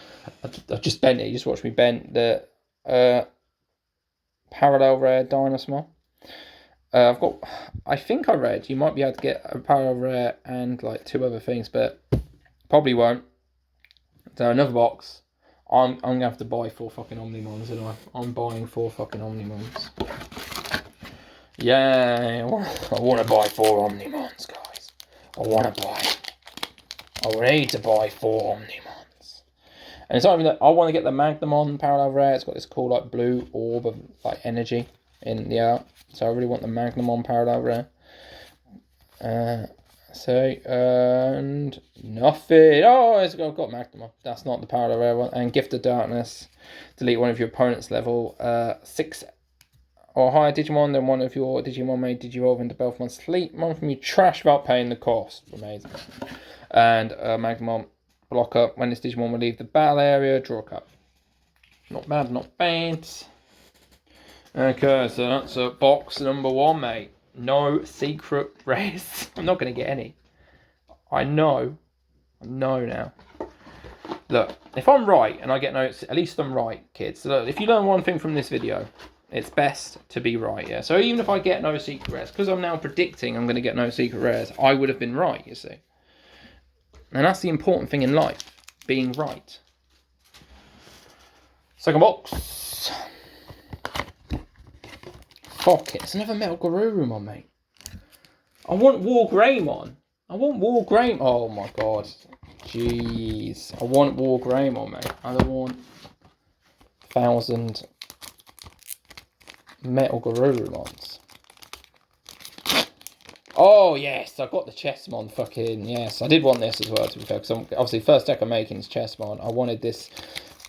I've just bent it. You just watch me bend the parallel rare Dynasmon. I've got. I think I read you might be able to get a parallel rare and like 2 other things, but probably won't. So another box. I'm gonna have to buy 4 fucking Omnimons, and I'm buying 4 fucking Omnimons. Yeah, I want to buy 4 Omnimons, guys. I need to buy 4 Omnimons. And it's not even that I want to get the Magnamon parallel rare. It's got this cool like blue orb of like energy in the art. So I really want the Magnamon parallel rare. And nothing. Oh, I've got Magnamon. That's not the parallel rare one. And Gift of Darkness. Delete one of your opponent's level 6 or higher Digimon, then one of your Digimon may Digivolve into Belfmon Sleepmon from your trash without paying the cost. Amazing. And Magnamon blocker. When this Digimon will leave the battle area, draw a card. Not bad, not bad. Okay, so that's box number 1, mate. No secret rares. I'm not going to get any. I know now. Look, if I'm right and I get no, at least I'm right, kids. So look, if you learn one thing from this video, it's best to be right, yeah? So even if I get no secret rares, because I'm now predicting I'm going to get no secret rares, I would have been right, you see. And that's the important thing in life, being right. Second box. Fuck it, it's another Metal Garurumon, mate. I want War Greymon. Oh my god. Jeez. I want War Greymon, mate. I don't want 1,000 Metal Garurumons. Oh yes, I got the Chessmon fucking yes. I did want this as well, to be fair, because obviously first deck I'm making is Chessmon. I wanted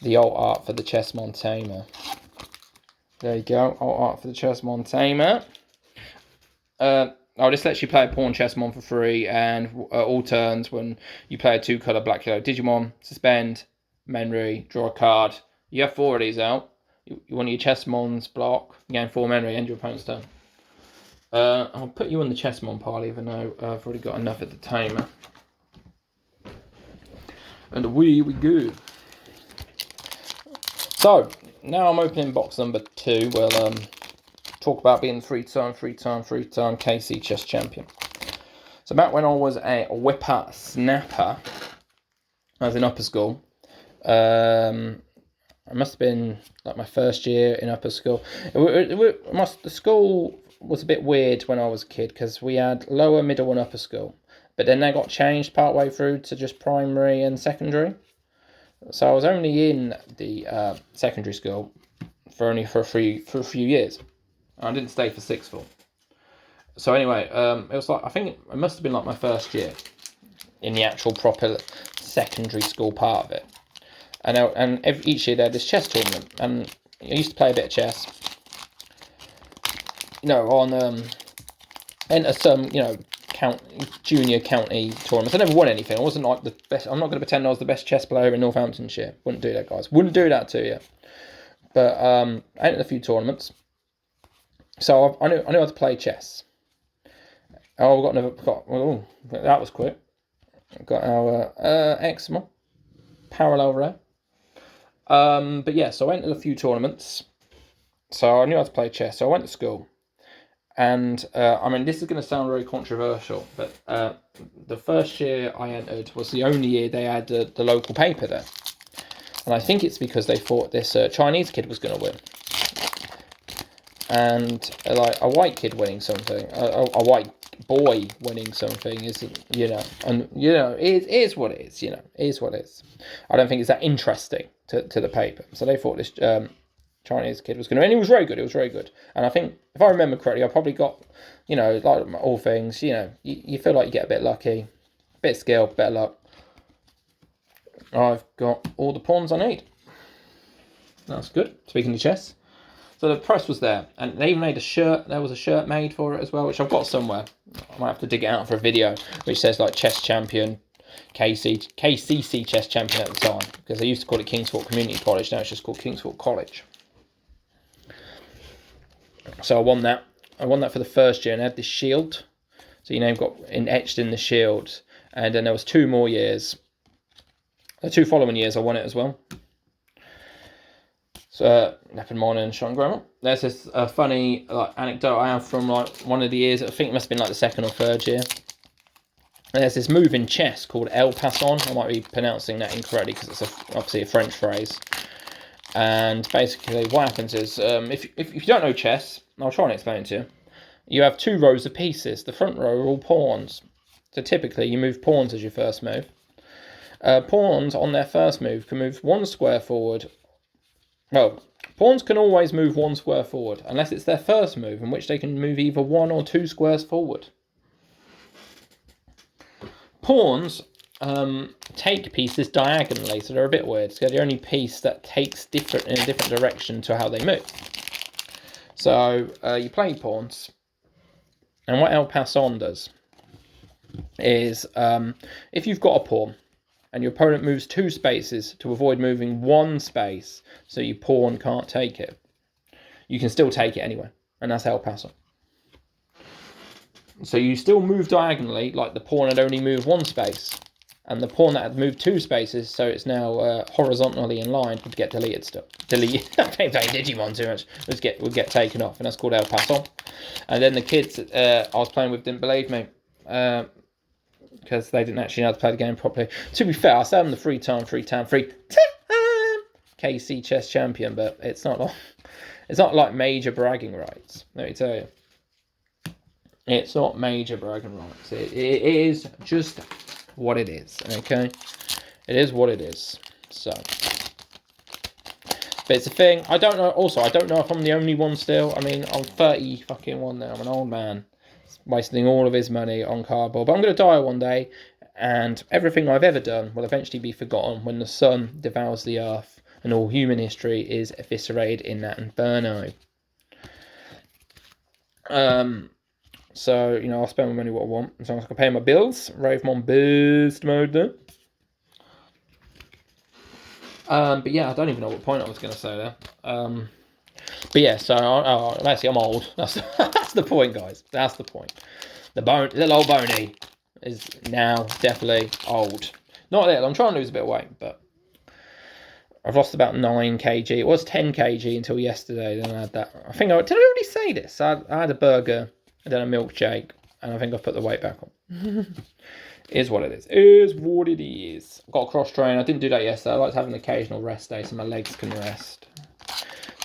the alt art for the Chessmon Tamer. There you go, alt art for the Chessmon Tamer. This lets you play a pawn Chessmon for free, and all turns when you play a 2-colour black yellow Digimon, suspend, memory, draw a card. You have 4 of these out. You want your Chessmons block, you gain 4 memory, end your opponent's turn. I'll put you on the Chessmon pile, even though I've already got enough of the Tamer. And away we go. So, now I'm opening box number 2. We'll talk about being 3-time KC chess champion. So back when I was a whipper snapper, I was in upper school. I must have been like my first year in upper school. The school was a bit weird when I was a kid because we had lower, middle, and upper school. But then they got changed partway through to just primary and secondary. So I was only in the secondary school for a few years. I didn't stay for 6th form. So anyway, it was like, I think it must have been like my first year in the actual proper secondary school part of it. And each year they had this chess tournament, and I used to play a bit of chess. You know, on enter some, junior county tournaments. I never won anything. I wasn't like the best. I'm not going to pretend I was the best chess player in Northamptonshire. Wouldn't do that, guys. Wouldn't do that to you. But I entered a few tournaments, so I knew how to play chess. Oh, we've got another. Oh, that was quick. We've got our eczema parallel rare. But yeah, so I went to a few tournaments. So I knew how to play chess. So I went to school, and I mean, this is going to sound very controversial, but the first year I entered was the only year they had the local paper there, and I think it's because they thought this Chinese kid was going to win. And like a white kid winning something, a white boy winning something isn't, and it is what it is, it is what it is. I don't think it's that interesting to the paper. So they thought this Chinese kid was going to, and he was very good. It was very good. And I think, if I remember correctly, I probably got, like all things, you feel like you get a bit lucky, a bit of skill, bit of luck. I've got all the pawns I need. That's good. Speaking of chess. So the press was there, and they even made a shirt. There was a shirt made for it as well, which I've got somewhere. I might have to dig it out for a video, which says like chess champion, KCC chess champion at the time, because they used to call it Kingsford Community College. Now it's just called Kingsford College. So I won that. I won that for the first year, and I had this shield. So your name got etched in the shield, and then there was 2 more years. The 2 following years, I won it as well. So, Leopard Miner and Sean Grammar. There's this funny anecdote I have from one of the years. I think it must have been like the 2nd or 3rd year. And there's this move in chess called El Passon. I might be pronouncing that incorrectly because it's obviously a French phrase. And basically, what happens is, if you don't know chess, I'll try and explain it to you. You have 2 rows of pieces. The front row are all pawns. So typically, you move pawns as your first move. Pawns on their first move can move 1 square forward. Well, pawns can always move 1 square forward, unless it's their first move, in which they can move either 1 or 2 squares forward. Pawns take pieces diagonally, so they're a bit weird. So they're the only piece that takes in a different direction to how they move. So you play pawns, and what El Passon does is, if you've got a pawn, and your opponent moves 2 spaces to avoid moving 1 space, so your pawn can't take it, you can still take it anyway, and that's El Paso. So you still move diagonally, like the pawn had only moved 1 space, and the pawn that had moved 2 spaces, so it's now horizontally in line, would get deleted still. I'm playing Digimon too much. Would get taken off, and that's called El Paso. And then the kids I was playing with didn't believe me. Because they didn't actually know how to play the game properly. To be fair, I said I'm the 3-time KC chess champion, but it's not like major bragging rights. Let me tell you, it's not major bragging rights. It is just what it is. Okay, it is what it is. So, but it's a thing. I don't know. Also, I don't know if I'm the only one still. I mean, I'm 31 now. I'm an old man. Wasting all of his money on cardboard. But I'm going to die one day, and everything I've ever done will eventually be forgotten when the sun devours the earth and all human history is eviscerated in that inferno. So, I'll spend my money what I want. As long as I can pay my bills. Ravemon Beast Mode there. But yeah, I don't even know what point I was going to say there. But yeah, so basically I'm old. That's the point, guys. That's the point. Little old Boney is now definitely old. Not little. I'm trying to lose a bit of weight, but I've lost about 9 kg. It was 10 kg until yesterday. Then I had that. Did I already say this? I had a burger and then a milkshake, and I think I've put the weight back on. Is what it is. Is what it is. I've got a cross train. I didn't do that yesterday. I like to have an occasional rest day so my legs can rest.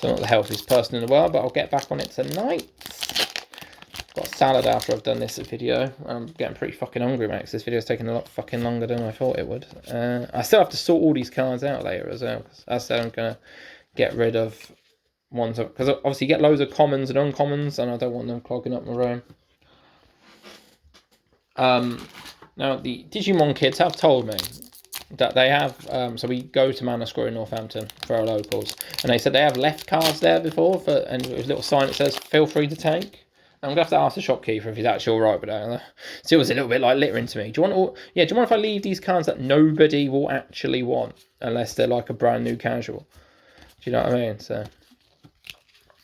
So I'm not the healthiest person in the world, but I'll get back on it tonight. Got a salad after I've done this video. I'm getting pretty fucking hungry, mate, because this video's taking a lot fucking longer than I thought it would. I still have to sort all these cards out later as well, because I said I'm going to get rid of ones, because obviously you get loads of commons and uncommons, and I don't want them clogging up my room. Now, the Digimon kids have told me that they have, so we go to Manor Square in Northampton for our locals, and they said they have left cards there before, and there's a little sign that says, feel free to take. I'm going to have to ask the shopkeeper if he's actually alright with that. It was a little bit like littering to me. Do you mind if I leave these cards that nobody will actually want, unless they're like a brand new casual? Do you know what I mean? So,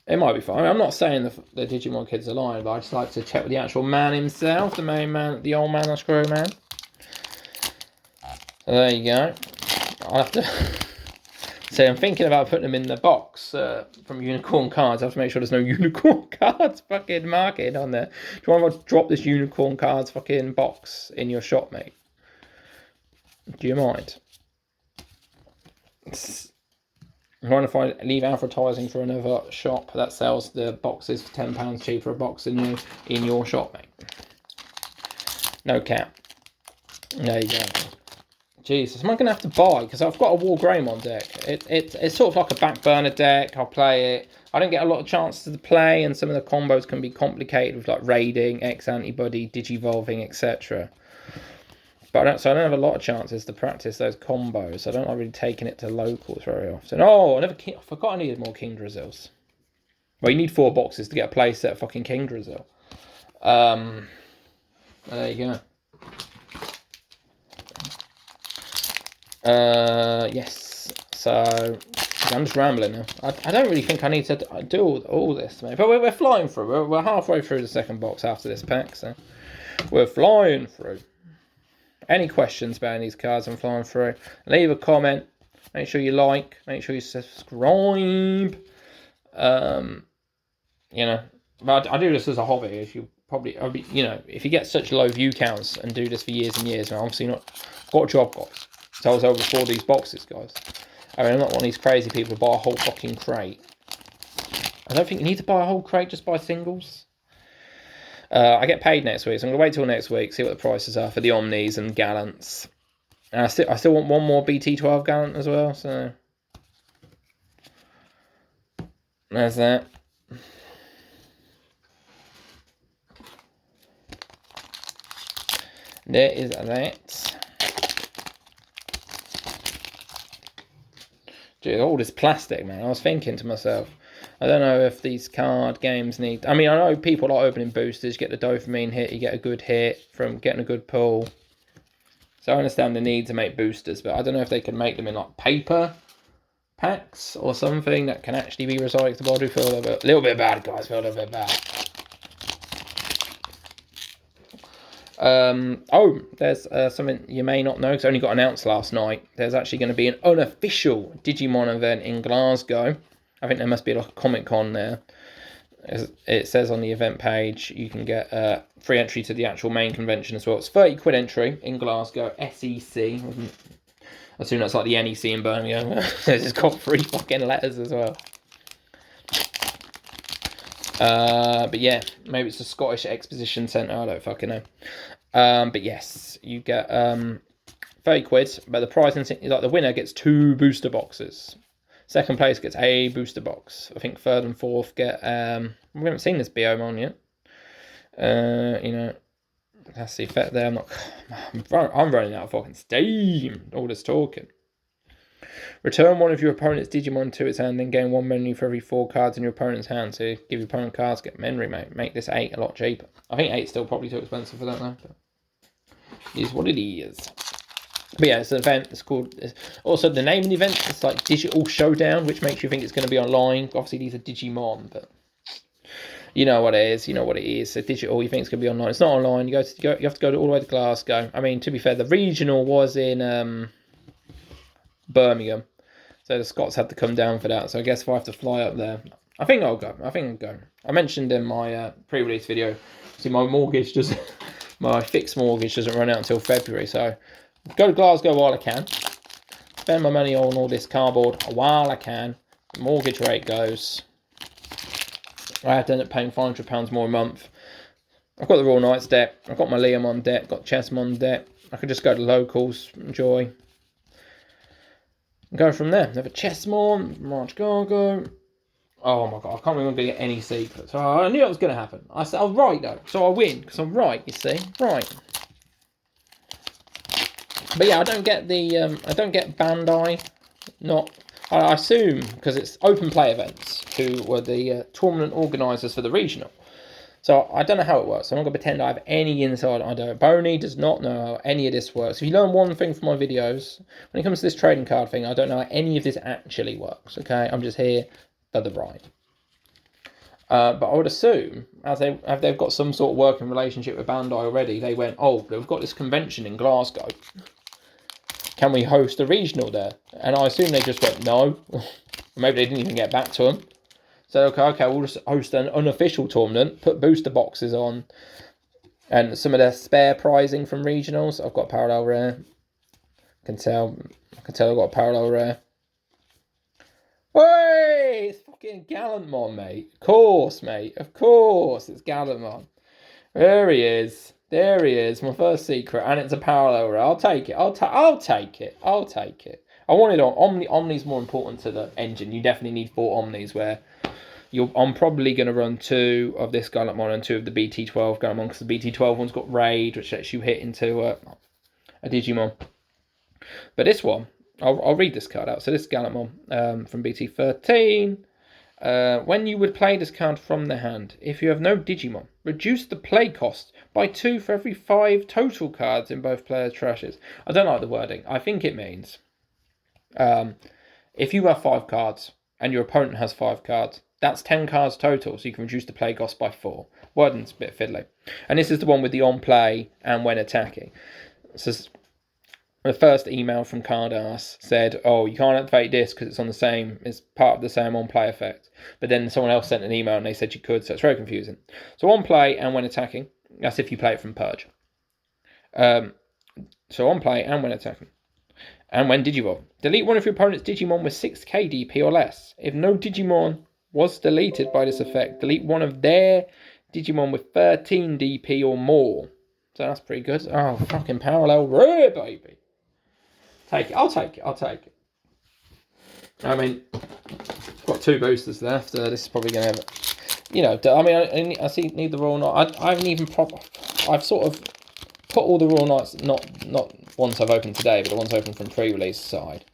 It might be fine. I mean, I'm not saying the Digimon kids are lying, but I just like to check with the actual man himself, the main man, the old man, the screw man. So there you go. I'll have to say I'm thinking about putting them in the box from Unicorn Cards. I have to make sure there's no Unicorn Cards fucking market on there. Do you want to drop this Unicorn Cards fucking box in your shop, mate? Do you mind? I'm trying to leave advertising for another shop that sells the boxes for £10 cheaper a box than you in your shop, mate. No cap. There you go. Jesus, am I going to have to buy? Because I've got a War Greymon deck. It's sort of like a back burner deck. I'll play it. I don't get a lot of chances to play, and some of the combos can be complicated with like raiding, X-Antibody, Digivolving, etc. But I don't have a lot of chances to practice those combos. So I don't like really taking it to locals very often. Oh, I forgot I needed more King Drazils. Well, you need 4 boxes to get a playset of fucking King Drazil. There you go. Yes. So I'm just rambling now. I don't really think I need to do all this, mate. But we're flying through. We're halfway through the second box after this pack, so we're flying through. Any questions about these cards I'm flying through, leave a comment. Make sure you like. Make sure you subscribe. You know, but I do this as a hobby. As you probably, you know, if you get such low view counts and do this for years and years, I'm obviously not got a job, guys. So I was over for these boxes, guys. I mean, I'm not one of these crazy people to buy a whole fucking crate. I don't think you need to buy a whole crate, just buy singles. I get paid next week, so I'm going to wait till next week, see what the prices are for the Omnis and Gallants. And I still want one more BT12 Gallant as well, so there's that. There is that. Dude, all this plastic, man. I was thinking to myself, I don't know if these card games need... I mean, I know people like opening boosters, you get the dopamine hit, you get a good hit from getting a good pull. So I understand the need to make boosters, but I don't know if they can make them in like paper packs or something that can actually be recyclable. I do feel a little bit bad, guys. I feel a little bit bad. Oh, there's something you may not know, because it only got announced last night. There's actually going to be an unofficial Digimon event in Glasgow. I think there must be like a Comic-Con there. It says on the event page you can get free entry to the actual main convention as well. It's 30 quid entry in Glasgow, SEC. I assume that's like the NEC in Birmingham. It's got 3 fucking letters as well. But yeah, maybe it's the Scottish Exposition Centre, I don't fucking know. But yes, you get 30 quid, but the prize is like the winner gets 2 booster boxes. Second place gets a booster box. I think third and fourth get we haven't seen this Biomon yet. You know, that's the effect there. I'm running out of fucking steam. All this talking. Return one of your opponent's Digimon to its hand, then gain 1 memory for every 4 cards in your opponent's hand. So give your opponent cards, get memory, mate. Make this 8 a lot cheaper. I think 8's still probably too expensive for that though. But it is what it is. But yeah, it's an event. It's called. Also, the name of the event is like Digital Showdown, which makes you think it's going to be online. Obviously, these are Digimon, but you know what it is. You know what it is. So digital, you think it's going to be online. It's not online. You have to go all the way to Glasgow. I mean, to be fair, the regional was in Birmingham, so the Scots had to come down for that. So I guess if I have to fly up there, I think I'll go. I mentioned in my pre-release video. See, my mortgage doesn't. My fixed mortgage doesn't run out until February, so. Go to Glasgow while I can. Spend my money on all this cardboard while I can. The mortgage rate goes. I have to end up paying £500 more a month. I've got the Royal Knights deck. I've got my Leomon deck. Got Chessmon deck. I could just go to locals, enjoy. And go from there. Have a Chessmon, March Gargo. Oh my god, I can't remember getting any secrets. Oh, I knew it was going to happen. I was right though, so I win because I'm right. You see, right. But yeah, I don't get Bandai. I assume because it's open play events, who were the tournament organisers for the regional. So I don't know how it works. I'm not going to pretend I have any insight. I don't. Boney does not know how any of this works. If you learn one thing from my videos, when it comes to this trading card thing, I don't know how any of this actually works. Okay, I'm just here for the ride. But I would assume, as they've got some sort of working relationship with Bandai already, they went, oh, we've got this convention in Glasgow. Can we host a regional there? And I assume they just went, no. Maybe they didn't even get back to them. So, okay, we'll just host an unofficial tournament, put booster boxes on, and some of their spare prizing from regionals. I've got a parallel rare. I can tell I've got a parallel rare. Hey, it's fucking Gallantmon, mate. Of course, mate. Of course, it's Gallantmon. There he is. There he is. My first secret, and it's a parallel rare. I'll take it. I'll take it. I'll take it. I wanted on Omni's more important to the engine. You definitely need 4 Omnis where I'm probably going to run 2 of this Gallantmon and 2 of the BT12 Gallantmon, because the BT12 one's got Raid, which lets you hit into a Digimon. But this one, I'll read this card out. So this Gallantmon from BT13. When you would play this card from the hand, if you have no Digimon, reduce the play cost by 2 for every 5 total cards in both players' trashes. I don't like the wording. I think it means if you have 5 cards and your opponent has 5 cards, that's 10 cards total, so you can reduce the play cost by 4. Wording's a bit fiddly. And this is the one with the on play and when attacking. So the first email from Cardass said, oh, you can't activate this because it's part of the same on play effect. But then someone else sent an email and they said you could, so it's very confusing. So on play and when attacking, that's if you play it from Purge. So on play and when attacking. And when Digivolve, delete one of your opponent's Digimon with 6k DP or less. If no Digimon was deleted by this effect, delete one of their Digimon with 13 DP or more. So that's pretty good. Oh, fucking parallel rare, baby. Take it. I'll take it. I mean, got 2 boosters left. This is probably going to have, I mean, I see need the Royal Knight. I haven't even I've sort of put all the Royal Knights, not ones I've opened today, but the ones opened from pre-release side.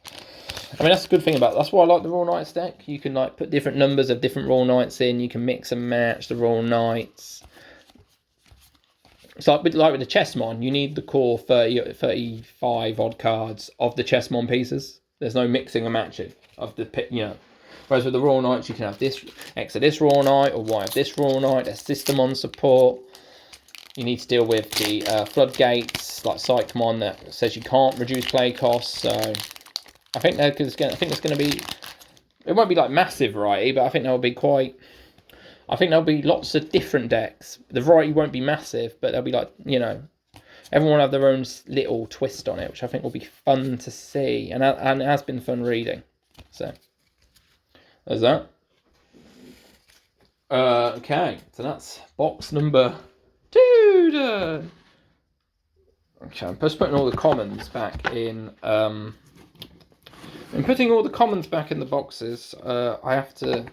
I mean, that's a good thing that's why I like the Royal Knights deck. You can put different numbers of different Royal Knights in. You can mix and match the Royal Knights. It's like with the Chessmon, you need the core 35 odd cards of the Chessmon pieces. There's no mixing and matching of the Whereas with the Royal Knights, you can have this X of this Royal Knight or Y of this Royal Knight. There's system on support. You need to deal with the floodgates like Psychmon that says you can't reduce play costs. So I think there's going to be. It won't be like massive variety, but I think there'll be there'll be lots of different decks. The variety won't be massive, but there'll be everyone will have their own little twist on it, which I think will be fun to see. And it has been fun reading. So, there's that. Okay, so that's box number 2 done. Okay, I'm just putting all the commons back in. In putting all the commons back in the boxes, I have to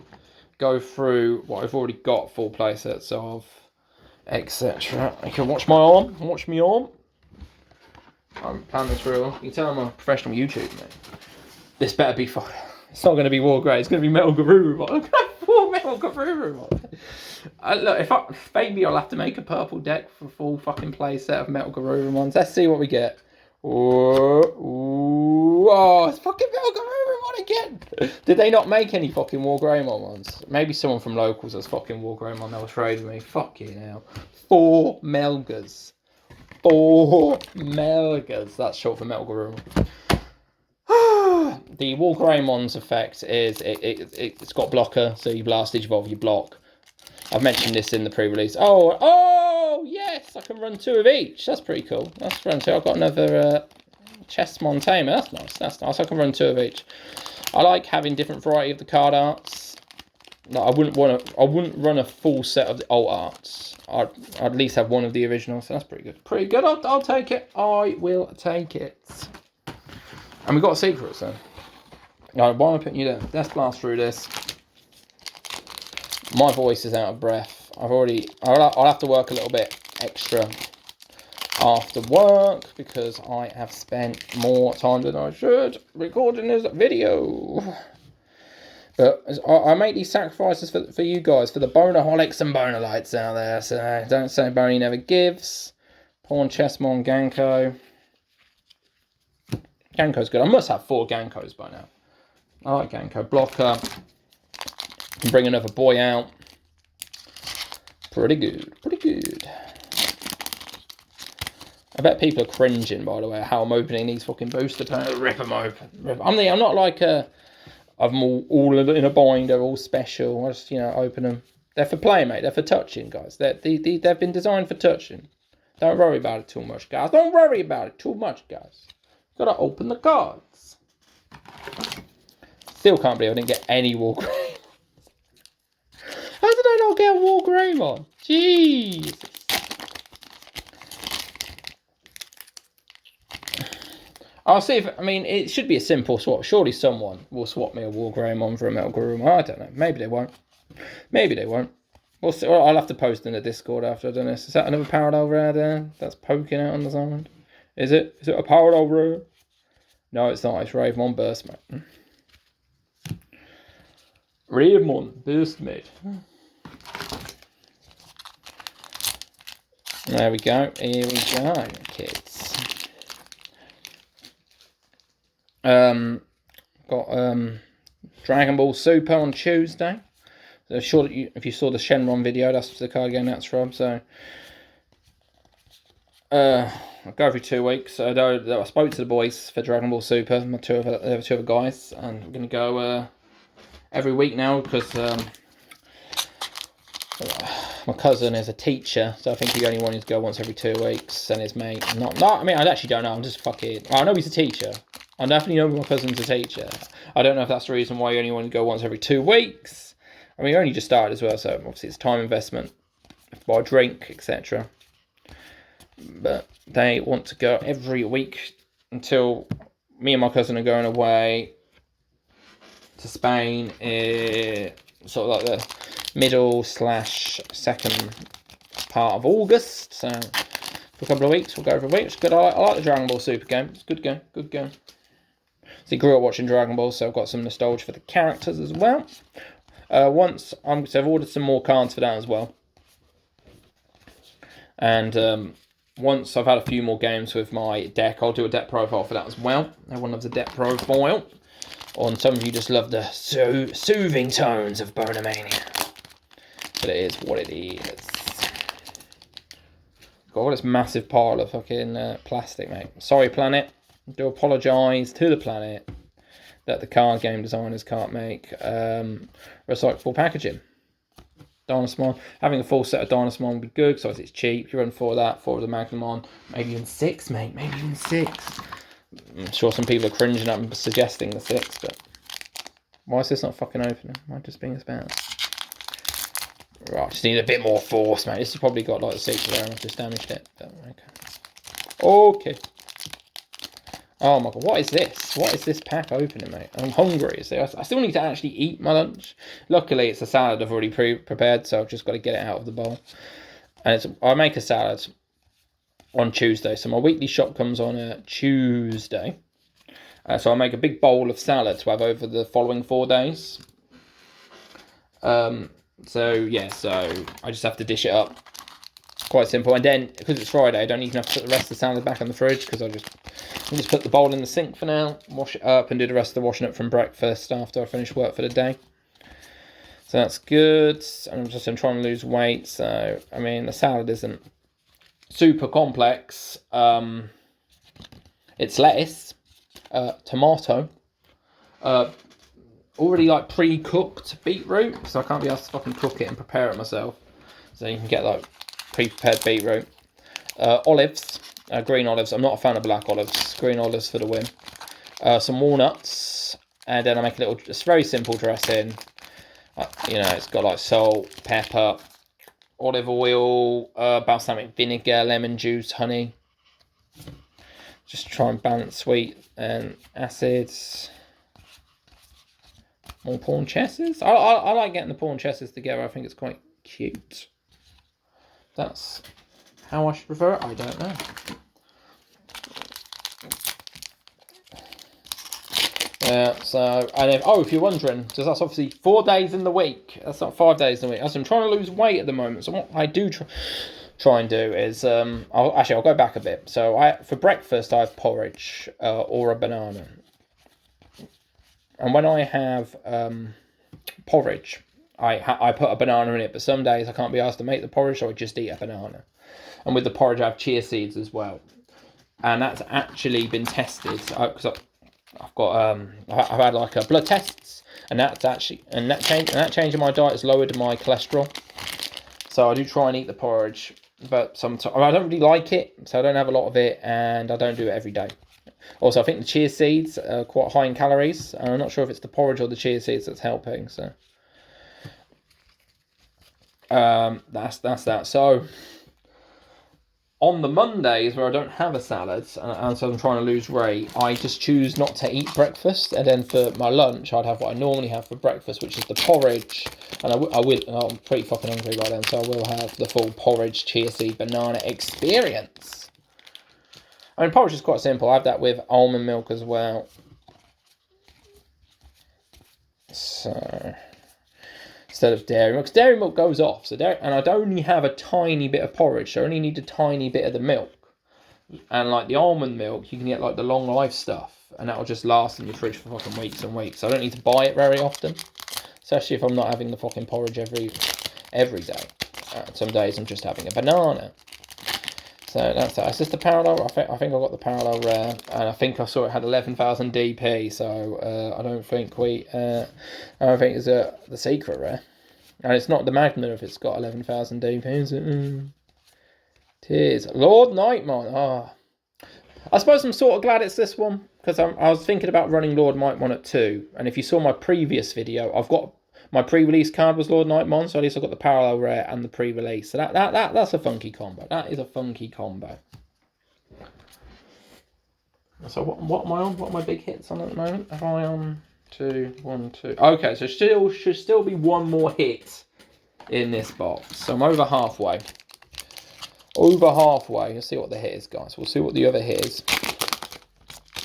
go through what I've already got full playsets of, etc. You can watch my arm. Watch me arm. I'm planning this real. You can tell I'm a professional YouTuber, mate. This better be fun. It's not going to be War Grey. It's going to be Metal Garurumon. I'm going to have 4 Metal Garurumon. Look, maybe I'll have to make a purple deck for full fucking playset of Metal Garurumons. Let's see what we get. Oh, it's fucking Metal Garurumon again. Did they not make any fucking War Greymon ones? Maybe someone from locals has fucking War Greymon that was trading me. Fucking hell. 4 Melgas. 4 Melgas. That's short for Metal Garurumon. The War Greymon's effect is it's got blocker, so you blast Digivolve, you block. I've mentioned this in the pre-release. Oh yes, I can run 2 of each. That's pretty cool. That's run 2. I've got another Chessmon Tamer. That's nice. That's nice. I can run 2 of each. I like having different variety of the card arts. I wouldn't run a full set of the alt arts. I'd at least have one of the originals. So that's pretty good. Pretty good. I'll take it. I will take it. And we got secrets then. Alright, why am I putting you down? Let's blast through this. My voice is out of breath. I'll have to work a little bit extra after work because I have spent more time than I should recording this video. But I make these sacrifices for you guys, for the bonaholics and bonalites out there. So don't say Boney never gives. Pawn, Chessmon, Ganko. Ganko's good. I must have 4 Gankos by now. I like Ganko. Blocker. Can bring another boy out. Pretty good, pretty good. I bet people are cringing, by the way, how I'm opening these fucking booster packs. Rip them open. I'm not like I've them all in a binder, all special. I just, open them. They're for play, mate. They're for touching, guys. They've been designed for touching. Don't worry about it too much, guys. Don't worry about it too much, guys. Gotta open the cards. Still can't believe I didn't get any Wargreymon. How did I not get Wargreymon? Jeez. I'll see if, it should be a simple swap. Surely someone will swap me a Wargreymon for a Metal Garurumon. I don't know. Maybe they won't. Maybe they won't. We'll see. I'll have to post in the Discord after I've done this. Is that another Paradol Rare there that's poking out on the side? Is it? Is it a Paradol Rare? No, it's not. It's Ravemon Burst, mate. Ravemon Burst, mate. There we go. Here we go, kids. Got Dragon Ball Super on Tuesday. So sure that if you saw the Shenron video, that's the card game that's from. So I'll go every 2 weeks. So I spoke to the boys for Dragon Ball Super, my two other guys, and I'm gonna go every week now because my cousin is a teacher, so I think he only wanted to go once every 2 weeks, and his mate I actually don't know. I'm just fucking. I know he's a teacher. I definitely know my cousin's a teacher. I don't know if that's the reason why you only want to go once every 2 weeks. You only just started as well, so obviously it's time investment. Buy a drink, etc. But they want to go every week until me and my cousin are going away to Spain, sort of like the middle/second part of August. So for a couple of weeks, we'll go every week. It's good. I like the Dragon Ball Super game. It's a good game. Good game. So I grew up watching Dragon Ball, so I've got some nostalgia for the characters as well. So I've ordered some more cards for that as well. And once I've had a few more games with my deck, I'll do a deck profile for that as well. Everyone loves a deck profile. And some of you just love the soothing tones of Bonamania. But it is what it is. Got all this massive pile of fucking plastic, mate. Sorry, planet. I do apologise to the planet that the card game designers can't make recyclable packaging. Dynasmon. Having a full set of Dynasmon would be good, because it's cheap. You run 4 of that, 4 of the Magnamon, maybe even 6, mate. Maybe even 6. I'm sure some people are cringing at me suggesting the 6, but why is this not fucking opening? Am I just being a spam? Right, just need a bit more force, mate. This has probably got like 6 there and I've just damaged it. But, okay. Oh my god, what is this? What is this pack opening, mate? I'm hungry. So I still need to actually eat my lunch. Luckily, it's a salad I've already prepared, so I've just got to get it out of the bowl. And I make a salad on Tuesday, so my weekly shop comes on a Tuesday. So I make a big bowl of salad to have over the following 4 days. So I just have to dish it up. Quite simple. And then, because it's Friday, I don't even have to put the rest of the salad back in the fridge, because I just put the bowl in the sink for now, wash it up, and do the rest of the washing up from breakfast after I finish work for the day. So that's good. I'm trying to lose weight, so the salad isn't super complex. It's lettuce, tomato, already like pre-cooked beetroot, so I can't be asked to fucking cook it and prepare it myself. So you can get like pre-prepared beetroot, olives, green olives. I'm not a fan of black olives. Green olives for the win. Some walnuts, and then I make a little, just very simple dressing. It's got like salt, pepper, olive oil, balsamic vinegar, lemon juice, honey. Just try and balance sweet and acids. More pawn chesses. I like getting the pawn chesses together. I think it's quite cute. That's how I should prefer it. I don't know. If you're wondering, because that's obviously 4 days in the week. That's not 5 days in the week. As I'm trying to lose weight at the moment, so what I do try and do is, I'll go back a bit. So for breakfast I have porridge or a banana, and when I have porridge, I put a banana in it, but some days I can't be asked to make the porridge, so I just eat a banana. And with the porridge, I have chia seeds as well, and that's actually been tested because I've got I've had like a blood tests, and that's actually that change in my diet has lowered my cholesterol. So I do try and eat the porridge, but sometimes I don't really like it, so I don't have a lot of it, and I don't do it every day. Also, I think the chia seeds are quite high in calories, and I'm not sure if it's the porridge or the chia seeds that's helping. So that's that. So on the Mondays where I don't have a salad, and so I'm trying to lose weight, I just choose not to eat breakfast, and then for my lunch I'd have what I normally have for breakfast, which is the porridge, and I'm pretty fucking hungry by then, so I will have the full porridge, chia seed, banana experience. I mean, porridge is quite simple. I have that with almond milk as well. So instead of dairy milk, because dairy milk goes off. And I'd only have a tiny bit of porridge, so I only need a tiny bit of the milk. And like the almond milk, you can get like the long life stuff, and that'll just last in your fridge for fucking weeks and weeks. So I don't need to buy it very often, especially if I'm not having the fucking porridge every day. Some days I'm just having a banana. So that's that. It's just the parallel. I think I got the parallel rare, and I think I saw it had 11,000 DP. So I don't think it's the secret rare, and it's not the Magna if it's got 11,000 DP. Is it? Tis Lord Nightmon. I suppose I'm sort of glad it's this one, because I was thinking about running Lord Nightmon at 2, and if you saw my previous video, I've got my pre-release card was Lord Nightmon, so at least I've got the parallel rare and the pre-release. So that's a funky combo. That is a funky combo. So what am I on? What are my big hits on at the moment? Am I on 2, 1, 2? Okay, so should still be one more hit in this box. So I'm over halfway. Let's see what the hit is, guys. We'll see what the other hit is.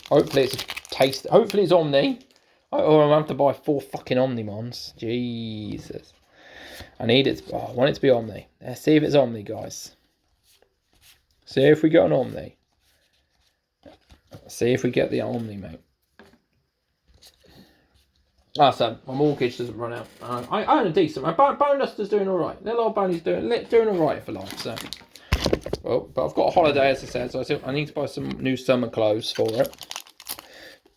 Hopefully it's a taste. Hopefully it's Omni. Or I'm going to have to buy 4 fucking Omnimons. Jesus. I want it to be Omni. Let's see if it's Omni, guys. See if we got an Omni. See if we get the Omni, mate. So my mortgage doesn't run out. I own a decent. My Bone Duster's doing alright. Little old Boney's doing alright for life, so. Well, but I've got a holiday, as I said, so I need to buy some new summer clothes for it.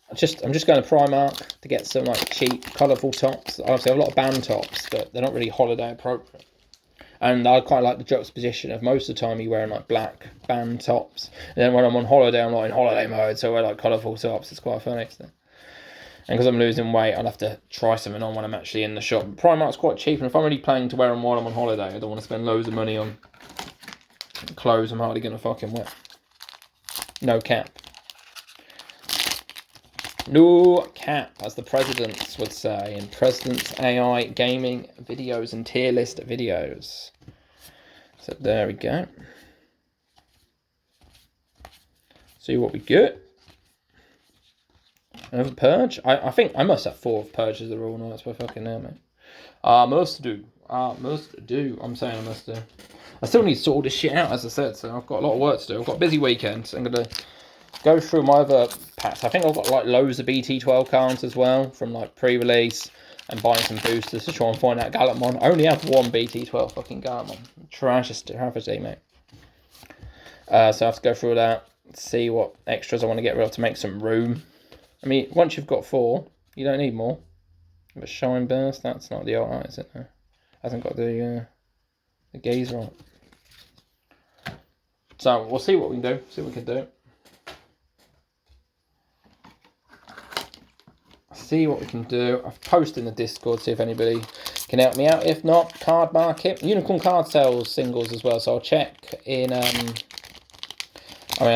I'm just going to Primark to get some like cheap, colourful tops. Obviously, I have a lot of band tops, but they're not really holiday appropriate. And I quite like the juxtaposition of most of the time you wearing like black band tops. And then when I'm on holiday, I'm not in holiday mode, so I wear like colourful tops. It's quite funny. So. And because I'm losing weight, I'll have to try something on when I'm actually in the shop. Primark's quite cheap, and if I'm really planning to wear them while I'm on holiday, I don't want to spend loads of money on clothes I'm hardly going to fucking wear. No cap. No cap, as the presidents would say in President's AI gaming videos and tier list videos. So there we go. See what we get. Another purge. I think I must have 4 purges that are all nice by fucking now, mate. Must do. I'm saying I must do. I still need to sort all this shit out, as I said, so I've got a lot of work to do. I've got a busy weekend. I'm going to go through my other packs. I think I've got like loads of BT12 cards as well from like pre-release, and buying some boosters to try and find out Galapmon. I only have 1 BT12 fucking Galapmon. Travesty, mate. So I have to go through that, see what extras I want to get rid of to make some room. I mean, once you've got 4, you don't need more. But Shine Burst, that's not the art, is it? No. Hasn't got the gazer on it. So we'll see what we can do. See what we can do. See what we can do. I've posted in the Discord, see if anybody can help me out. If not, Card Market. Unicorn Card sells singles as well, so I'll check in.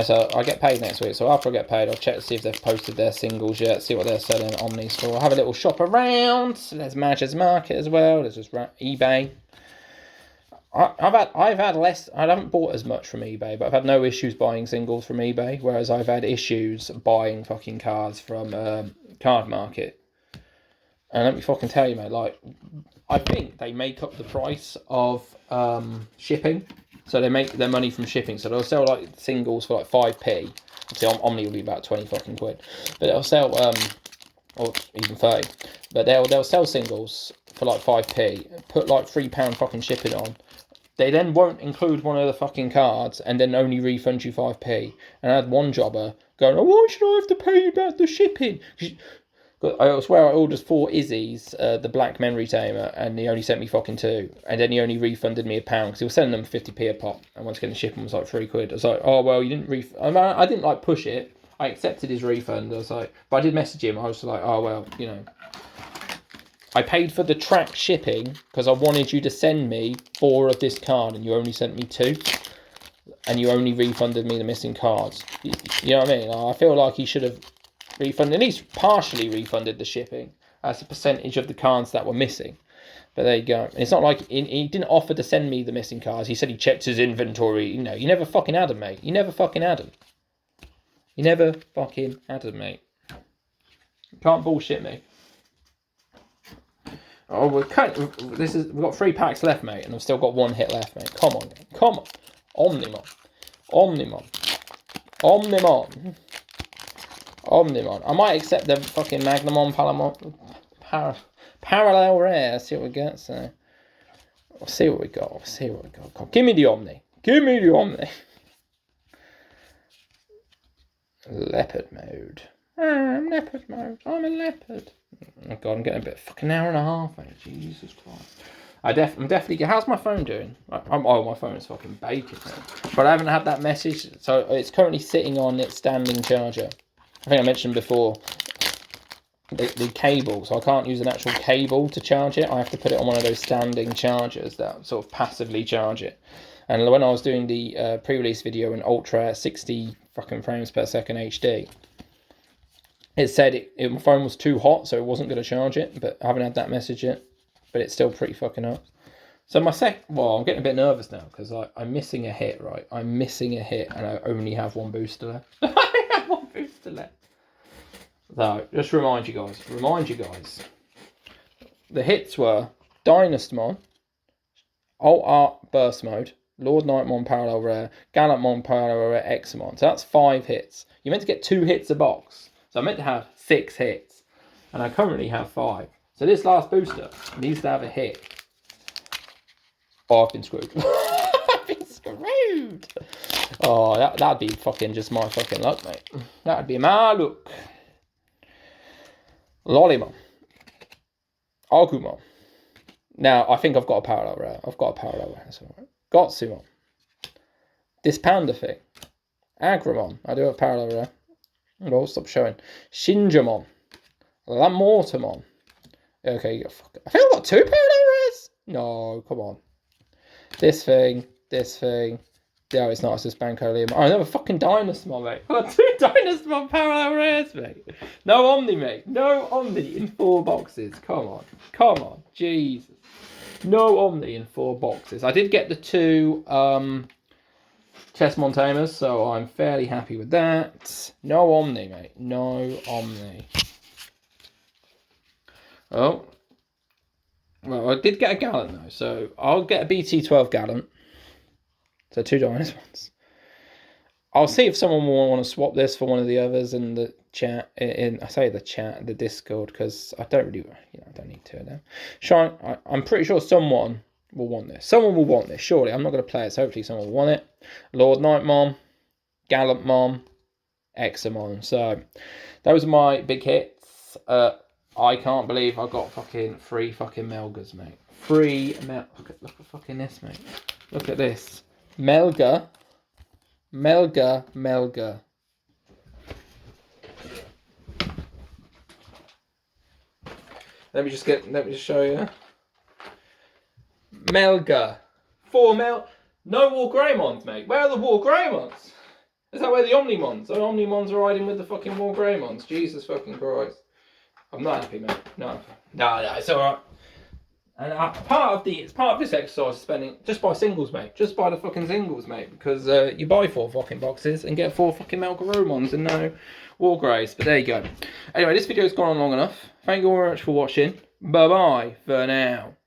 So I get paid next week, so after I get paid, I'll check to see if they've posted their singles yet, see what they're selling at Omnis for. I'll have a little shop around. There's Madge's Market as well. There's just eBay. I've had less. I haven't bought as much from eBay, but I've had no issues buying singles from eBay. Whereas I've had issues buying fucking cards from Card Market. And let me fucking tell you, mate. Like, I think they make up the price of shipping, so they make their money from shipping. So they'll sell like singles for like 5p. Obviously, Omni will be about 20 fucking quid, but they'll sell or even 30. But they'll sell singles for like 5p, put like £3 fucking shipping on. They then won't include one of the fucking cards and then only refund you 5p. And I had one jobber going, oh, why should I have to pay you back the shipping? I swear I ordered 4 Izzies, the black memory tamer, and he only sent me fucking 2. And then he only refunded me £1 because he was selling them 50p a pop. And once again, the shipping was like £3. I was like, oh, well, you didn't refund. I didn't like push it. I accepted his refund. I was like, but I did message him. I was like, oh, well, you know. I paid for the track shipping because I wanted you to send me 4 of this card and you only sent me 2. And you only refunded me the missing cards. You know what I mean? I feel like he should have refunded, at least partially refunded the shipping as a percentage of the cards that were missing. But there you go. And it's not like he didn't offer to send me the missing cards. He said he checked his inventory. You know, you never fucking had them, mate. You never fucking had them. You never fucking had them, mate. You can't bullshit me. Oh, we've got 3 packs left, mate, and I've still got 1 hit left, mate. Come on, come on. Omnimon. I might accept the fucking Magnamon Parallel Rare. See what we get. So we'll see what we got. Give me the Omni. Leopard mode. I'm a leopard. Oh god, I'm getting a bit fucking hour and a half, mate. Jesus Christ. I'm definitely. How's my phone doing? Oh, my phone is fucking baking, mate. But I haven't had that message, so it's currently sitting on its standing charger. I think I mentioned before the cable, so I can't use an actual cable to charge it. I have to put it on one of those standing chargers that sort of passively charge it. And when I was doing the pre-release video in Ultra 60 fucking frames per second HD, it said my phone was too hot, so it wasn't going to charge it, but I haven't had that message yet. But it's still pretty fucking hot. So I'm getting a bit nervous now, because I'm missing a hit, right? I'm missing a hit, and I only have 1 booster left. I have 1 booster left. So, just remind you guys. The hits were Dynastamon, Alt Art Burst Mode, Lord Nightmon Parallel Rare, Gallantmon Parallel Rare, Examon. So that's 5 hits. You're meant to get 2 hits a box. So I'm meant to have 6 hits. And I currently have 5. So this last booster needs to have a hit. Oh, I've been screwed. I've been screwed. Oh, that'd be fucking just my fucking luck, mate. That'd be my luck. Lolimon. Agumon. Now, I think I've got a parallel rare. So, Gotsumon. This panda thing. Agramon. I do have a parallel rare. Oh, stop showing. Shinjamon. Lamortamon. Okay, I think I've got 2 parallel rares. No, come on. This thing. Yeah, it's not. It's just Banco Liam. Oh, another fucking Dynastamon, mate. I've got 2 Dynastamon parallel rares, mate. No Omni, mate. No Omni in 4 boxes. Come on. Jesus. No Omni in 4 boxes. I did get the 2 Chessmon Tamers, so I'm fairly happy with that. No Omni, mate. No Omni. Oh. Well, I did get a Gallant, though, so I'll get a BT12 Gallant. So 2 Dynasmons. I'll see if someone will want to swap this for one of the others in the chat. The Discord, because I don't really, I don't need 2 of them. I'm pretty sure someone will want this. Surely. I'm not going to play it, so hopefully someone will want it. Lord Nightmon, Gallantmon, Examon. So those are my big hits. I can't believe I got fucking 3 fucking Melgas, mate. 3 Look at fucking this, mate. Look at this. Melga. Let me just show you. Melga. 4 No War Greymons, mate. Where are the War Greymons? Is that where the Omnimons? The Omnimons are riding with the fucking War Greymons. Jesus fucking Christ. I'm not happy, mate. No, it's alright. And it's part of this exercise, spending just buy singles, mate. Just buy the fucking singles, mate. Because you buy 4 fucking boxes and get 4 fucking Melgaromons and no War Greys. But there you go. Anyway, this video's gone on long enough. Thank you all very much for watching. Bye bye for now.